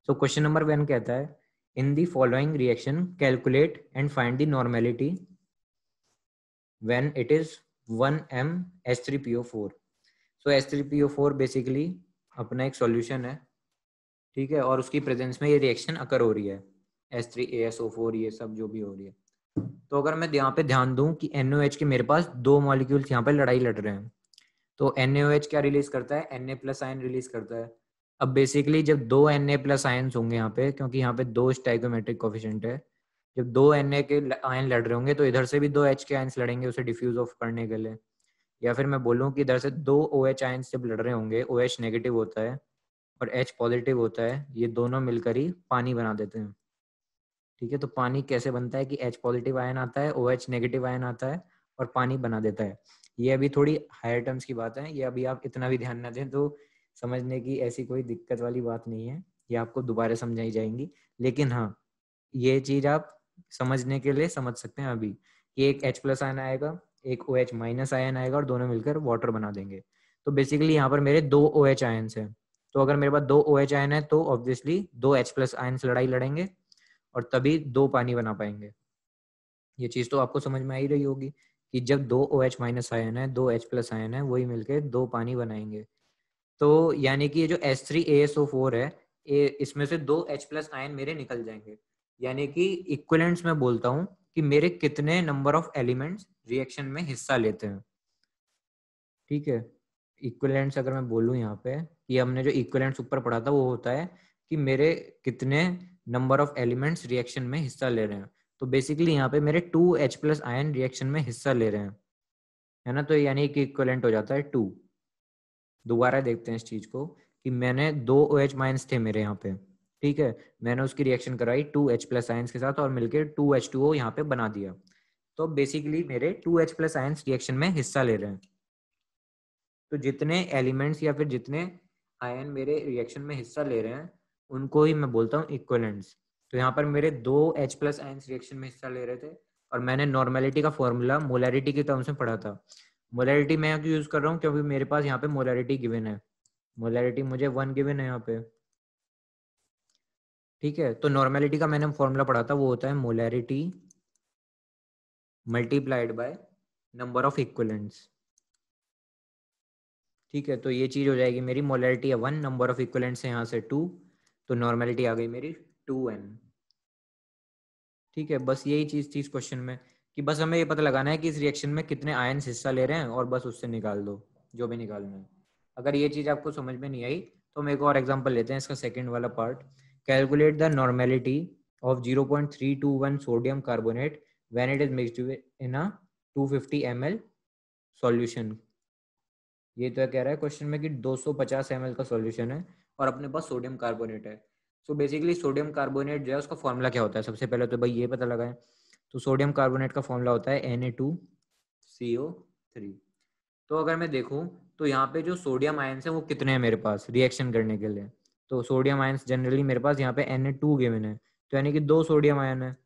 सो क्वेश्चन नंबर 1 कहता है in the following reaction calculate and find the normality when it is 1m H3PO4। So H3PO4 basically अपना एक सॉल्यूशन है, ठीक है, और उसकी प्रेजेंस में ये रिएक्शन अकर हो रही है, H3ASO4 ये सब जो भी हो रही है। तो अगर मैं यहाँ पे ध्यान दूं कि NaOH के मेरे पास दो मॉलिक्यूल्स यहाँ पे लड़ाई लड़ रहे हैं, तो NaOH क्या रिलीज करता है, Na+ आयन रिलीज करता है। अब बेसिकली जब दो Na+ आयन्स होंगे यहाँ पे, क्योंकि यहाँ पे दो स्टाइकोमेट्रिक कोफिशिएंट है, जब दो Na के आयन लड़ रहे होंगे तो इधर से भी दो H के आयन्स लड़ेंगे उसे डिफ्यूज ऑफ करने के लिए। या फिर मैं बोलूँ कि इधर से दो OH आयन्स जब लड़ रहे होंगे, OH नेगेटिव होता है और H पॉजिटिव होता है, ये दोनों मिलकर ही पानी बना देते हैं। ठीक है, तो पानी कैसे बनता है कि H पॉजिटिव आयन आता है, OH नेगेटिव आयन आता है और पानी बना देता है। ये अभी थोड़ी हायर टर्म्स की बात है, ये अभी आप इतना भी ध्यान ना दें तो समझने की ऐसी कोई दिक्कत वाली बात नहीं है, ये आपको दोबारा समझाई जाएंगी। लेकिन हाँ, ये चीज आप समझने के लिए समझ सकते हैं अभी कि एक H+ आयन आएगा, एक OH- आयन आएगा और दोनों मिलकर वाटर बना देंगे। तो बेसिकली यहाँ पर मेरे दो OH आयन्स हैं, तो अगर मेरे पास दो OH आयन है तो ऑब्वियसली दो H+ आयन्स लड़ाई लड़ेंगे और तभी दो पानी बना पाएंगे। ये चीज तो आपको समझ में आ ही रही होगी कि जब दो OH- आयन है, दो H+ आयन है, वही मिलके दो पानी बनाएंगे। तो यानी कि ये जो H3ASO4 है, इसमें से दो H+ आयन मेरे निकल जाएंगे। यानी कि इक्विवेलेंट्स में बोलता हूँ कि मेरे कितने नंबर ऑफ एलिमेंट्स रिएक्शन में हिस्सा लेते हैं। ठीक है, इक्विवेलेंट्स अगर मैं बोलूँ यहाँ पे कि हमने जो इक्विवेलेंट्स ऊपर पढ़ा था वो होता है कि मेरे कितने नंबर ऑफ एलिमेंट्स रिएक्शन में हिस्सा ले रहे हैं। तो बेसिकली यहाँ पे मेरे 2H+ आयन रिएक्शन में हिस्सा ले रहे हैं, है ना, तो यानी कि इक्विवेलेंट हो जाता है 2। दोबारा देखते हैं इस चीज को कि मैंने दो OH माइंस थे मेरे यहाँ पे, ठीक है, मैंने उसकी रिएक्शन कराई 2H+ आयंस के साथ और मिलकर 2H2O यहाँ पे बना दिया। तो बेसिकली मेरे 2H+ आयंस रिएक्शन में हिस्सा ले रहे हैं। तो जितने एलिमेंट्स या फिर जितने आयन मेरे रिएक्शन में हिस्सा ले रहे हैं उनको ही मैं बोलता हूँ इक्विवेलेंट्स। तो यहाँ पर मेरे 2 H+ आयंस रिएक्शन में हिस्सा ले रहे थे और मैंने नॉर्मेलिटी का फॉर्मूला मोलैरिटी की टर्म्स में पढ़ा था। मोलैरिटी मैं यहाँ यूज कर रहा हूँ क्योंकि मेरे पास यहाँ पे मोलैरिटी गिवन है, मोलैरिटी मुझे 1 गिवन है यहाँ पे, ठीक है। तो नॉर्मेलिटी का मैंने फॉर्मूला पढ़ा था, वो होता है molarity multiplied by number of equivalents, ठीक है। तो ये चीज हो जाएगी मेरी, मोलैरिटी है 1, नंबर ऑफ इक्विवेलेंट्स है यहाँ से 2, तो नॉर्मेलिटी आ गई मेरी 2n, ठीक है। बस यही चीज थी इस क्वेश्चन में कि बस हमें ये पता लगाना है कि इस रिएक्शन में कितने आयन्स हिस्सा ले रहे हैं और बस उससे निकाल दो जो भी निकालना है। अगर ये चीज आपको समझ में नहीं आई तो हम एक और एग्जांपल लेते हैं, इसका सेकंड वाला part. Calculate the normality of 0.321 sodium carbonate when it is mixed in a 250 ml solution. ये तो कह रहा है क्वेश्चन में कि 250 ml का सॉल्यूशन है और अपने पास सोडियम कार्बोनेट है। सो बेसिकली सोडियम कार्बोनेट जो है उसका फॉर्मूला क्या होता है, सबसे पहले तो भाई ये पता लगाएं। तो सोडियम कार्बोनेट का फॉर्मूला होता है Na2CO3। तो अगर मैं देखूं तो यहाँ पे जो सोडियम आयंस है वो कितने हैं मेरे पास रिएक्शन करने के लिए, तो सोडियम आयंस जनरली मेरे पास यहाँ पे Na2 गिवन है, तो यानी कि 2 सोडियम आयन है।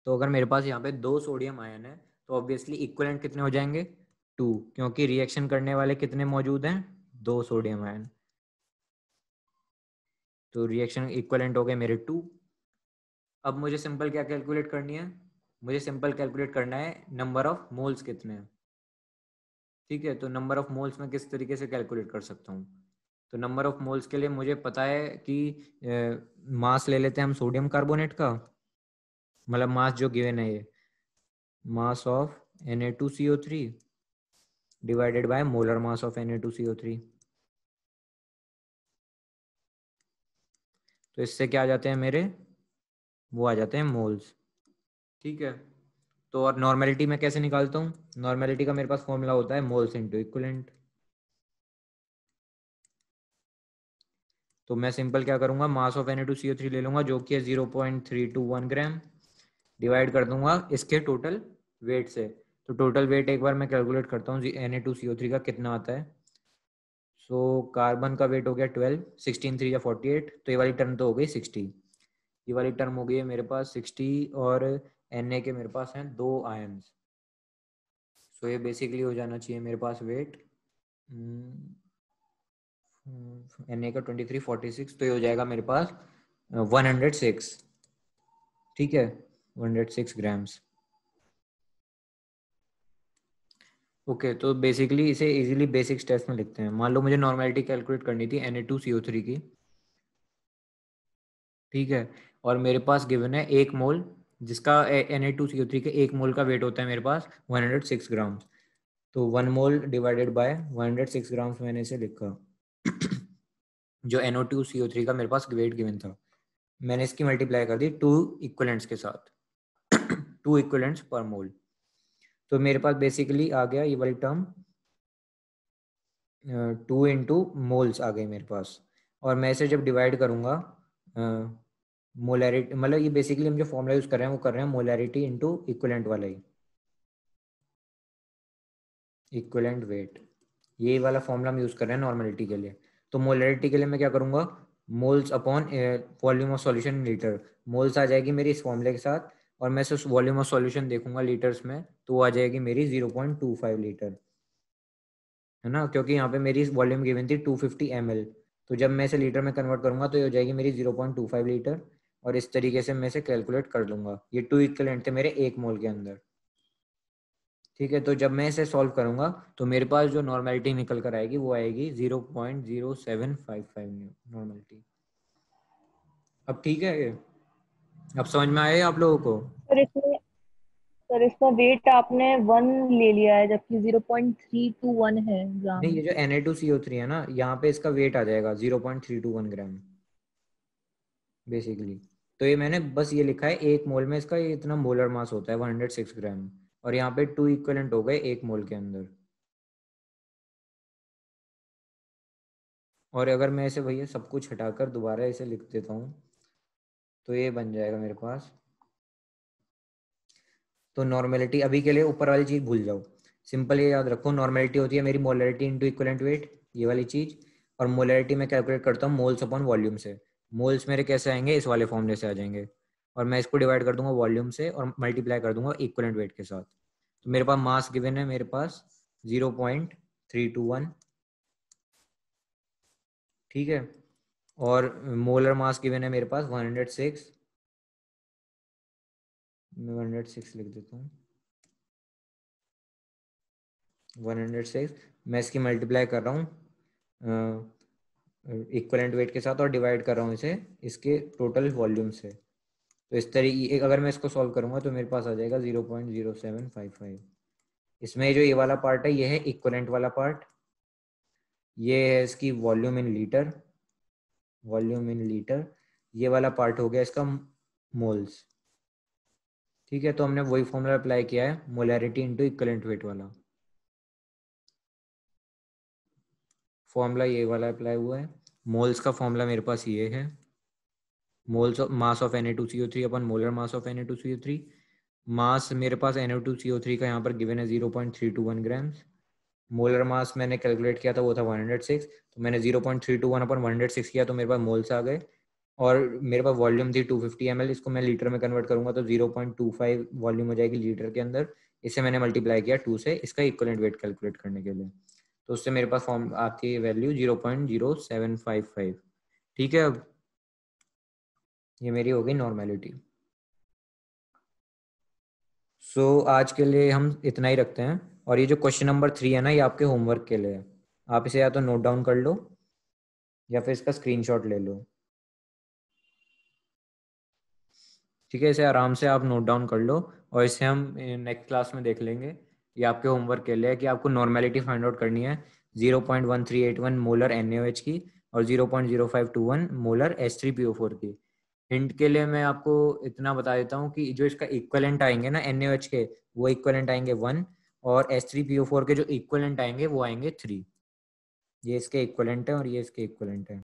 तो अगर मेरे पास यहाँ पे 2 सोडियम आयन है तो ऑब्वियसली इक्विवेलेंट कितने हो जाएंगे 2, क्योंकि रिएक्शन करने वाले कितने मौजूद हैं 2 सोडियम आयन, तो रिएक्शन इक्विवेलेंट हो गए मेरे 2। अब मुझे सिंपल क्या कैलकुलेट करनी है, मुझे सिंपल कैलकुलेट करना है नंबर ऑफ मोल्स कितने हैं, ठीक है। तो नंबर ऑफ मोल्स मैं किस तरीके से कैलकुलेट कर सकता हूँ, तो नंबर ऑफ मोल्स के लिए मुझे पता है कि मास ले लेते हैं हम सोडियम कार्बोनेट का, मतलब मास जो गिवन है ये mass of Na2CO3 divided by molar mass of Na2CO3। तो इससे क्या आ जाते हैं मेरे, वो आ जाते हैं मोल्स, ठीक है। तो और नॉर्मेलिटी में कैसे निकालता हूँ, नॉर्मेलिटी का मेरे पास फॉर्मूला होता है मोल्स इनटू इक्विवेलेंट। तो मैं सिंपल क्या करूंगा, मास ऑफ Na2CO3 ले लूंगा जो कि है 0.321 ग्राम, डिवाइड कर दूंगा इसके टोटल वेट से। तो टोटल वेट एक बार मैं कैलकुलेट करता हूँ Na2CO3 का कितना आता है। सो कार्बन का वेट हो गया 12, 16 3 या 48, तो ये वाली टर्म तो हो गई 60, ये वाली टर्म हो गई है मेरे पास 60, और Na के मेरे पास हैं 2 आयन्स। सो ये बेसिकली हो जाना चाहिए मेरे पास वेट Na का 23 46, तो ये हो जाएगा मेरे पास 106, ठीक है 106 ग्राम्स। ओके तो बेसिकली इसे इजीली बेसिक्स टेस्ट में लिखते हैं। मान लो मुझे नॉर्मेलिटी कैलकुलेट करनी थी Na2CO3 की, ठीक है, और मेरे पास गिवन है 1 मोल, जिसका Na2CO3 के 1 मोल का वेट होता है मेरे पास 106 ग्राम। तो 1 मोल डिवाइडेड बाय 106 ग्राम्स मैंने इसे लिखा जो NO2CO3 का मेरे पास वेट गिवन था, मैंने इसकी मल्टीप्लाई कर दी 2 इक्विवेलेंट्स के साथ 2 इक्विवेलेंट्स पर मोल। तो मेरे पास बेसिकली आ गया ये वाली टर्म 2 इंटू मोल्स आ गए मेरे पास, और मैं इसे जब डिवाइड करूंगा मोलैरिटी, मतलब ये बेसिकली हम जो फॉर्मूला यूज कर रहे हैं वो कर रहे हैं मोलैरिटी इंटू इक्विवेलेंट वाला ही, इक्विवेलेंट वेट, ये वाला फॉर्मूला हम यूज कर रहे हैं नॉर्मेलिटी के लिए। तो मोलैरिटी के लिए मैं क्या करूंगा, moles upon volume of solution in litre, moles आ जाएगी मेरी इस फॉर्मूले के साथ, और मैं इस वॉल्यूम ऑफ सॉल्यूशन देखूंगा लीटर्स में, तो वो आ जाएगी मेरी 0.25 लीटर, है ना, क्योंकि यहाँ पे मेरी वॉल्यूम गिवन थी 250 ml। तो जब मैं इसे लीटर में कन्वर्ट करूंगा तो ये हो जाएगी मेरी 0.25 लीटर, और इस तरीके से मैं इसे कैलकुलेट कर लूंगा। ये 2 इक्विवेलेंट थे मेरे 1 मोल के अंदर, ठीक है। तो जब मैं इसे सॉल्व करूंगा तो मेरे पास जो नॉर्मेलिटी निकल कर आएगी वो आएगी 0.0755 नॉर्मेलिटी। अब ठीक है ये, अब समझ में आया आप लोगों को। सर इसमें सर इसका वेट आपने 1 ले लिया है जबकि 0.321 है नहीं, ग्राम। ये जो Na2CO3 है ना, यहाँ पे इसका वेट आ जाएगा 0.321 ग्राम बेसिकली। तो ये मैंने बस ये लिखा है 1 मोल में इसका ये इतना मोलर मास होता है 106 ग्राम, और यहाँ पे 2 इक्विवेलेंट हो गए 1 मोल के अंदर। और अगर मैं इसे भैया सब कुछ हटाकर दोबारा इसे लिख देता हूँ तो ये बन जाएगा मेरे पास। तो नॉर्मेलिटी अभी के लिए ऊपर वाली चीज भूल जाओ, सिंपल ये याद रखो, नॉर्मेलिटी होती है मेरी मोलरिटी इंटू इक्विवेलेंट वेट, ये वाली चीज, और मोलरिटी मैं कैलकुलेट करता हूँ मोल्स अपॉन वॉल्यूम से। मोल्स मेरे कैसे आएंगे, इस वाले फॉर्मूले से आ जाएंगे, और मैं इसको डिवाइड कर दूंगा वॉल्यूम से और मल्टीप्लाई कर दूंगा इक्विवेलेंट वेट के साथ। तो मेरे पास मास गिवन है, मेरे पास 0.321, ठीक है, और मोलर मास गिवन है मेरे पास 106, मैं 106 लिख देता हूँ, 106। मैं इसकी मल्टीप्लाई कर रहा हूँ इक्विवेलेंट वेट के साथ और डिवाइड कर रहा हूँ इसे इसके टोटल वॉल्यूम से। तो इस तरीके अगर मैं इसको सॉल्व करूंगा तो मेरे पास आ जाएगा 0.0755। इसमें जो ये वाला पार्ट है ये है इक्विवेलेंट वाला पार्ट, ये है इसकी volume in litre, volume in litre, ये वाला पार्ट हो गया इसका मोल्स, ठीक है। तो हमने वही फॉर्मूला अप्लाई किया है, मोलैरिटी इनटू इक्विवेलेंट वेट वाला फॉर्मूला, ये वाला अप्लाई हुआ है। मोल्स का फॉर्मूला मेरे पास ये है, moles of mass of Na2CO3 upon molar mass of Na2CO3। मास मेरे पास Na2CO3 का यहाँ पर गिवन है 0.321 ग्राम्स। मोलर मास मैंने कैलकुलेट किया था वो था 106, तो मैंने 0.321 अपन 106 किया तो मेरे पास मोल्स आ गए। और मेरे पास वॉल्यूम थी 250 ml, इसको मैं लीटर में कन्वर्ट करूंगा तो 0.25 वॉल्यूम हो जाएगी लीटर के अंदर। इसे मैंने मल्टीप्लाई किया 2 से इसका इक्विवेलेंट वेट कैलकुलेट करने के लिए, तो उससे मेरे पास फॉर्म आती है वैल्यू 0.0755, ठीक है। अब ये मेरी हो गई नॉर्मेलिटी। सो आज के लिए हम इतना ही रखते हैं, और ये जो क्वेश्चन नंबर 3 है ना, ये आपके होमवर्क के लिए है, आप इसे या तो नोट डाउन कर लो या फिर इसका स्क्रीनशॉट ले लो, ठीक है। इसे आराम से आप नोट डाउन कर लो और इसे हम नेक्स्ट क्लास में देख लेंगे। ये आपके होमवर्क के लिए है कि आपको नॉर्मेलिटी फाइंड आउट करनी है 0.1381 मोलर NaOH की और 0.0521 मोलर H3PO4 की। हिंट के लिए मैं आपको इतना बता देता हूँ कि जो इसका इक्विवेलेंट आएंगे ना NaOH के, वो इक्विवेलेंट आएंगे 1, और H3PO4 के जो इक्विवेलेंट आएंगे वो आएंगे 3। ये इसके इक्विवेलेंट है और ये इसके इक्विवेलेंट है।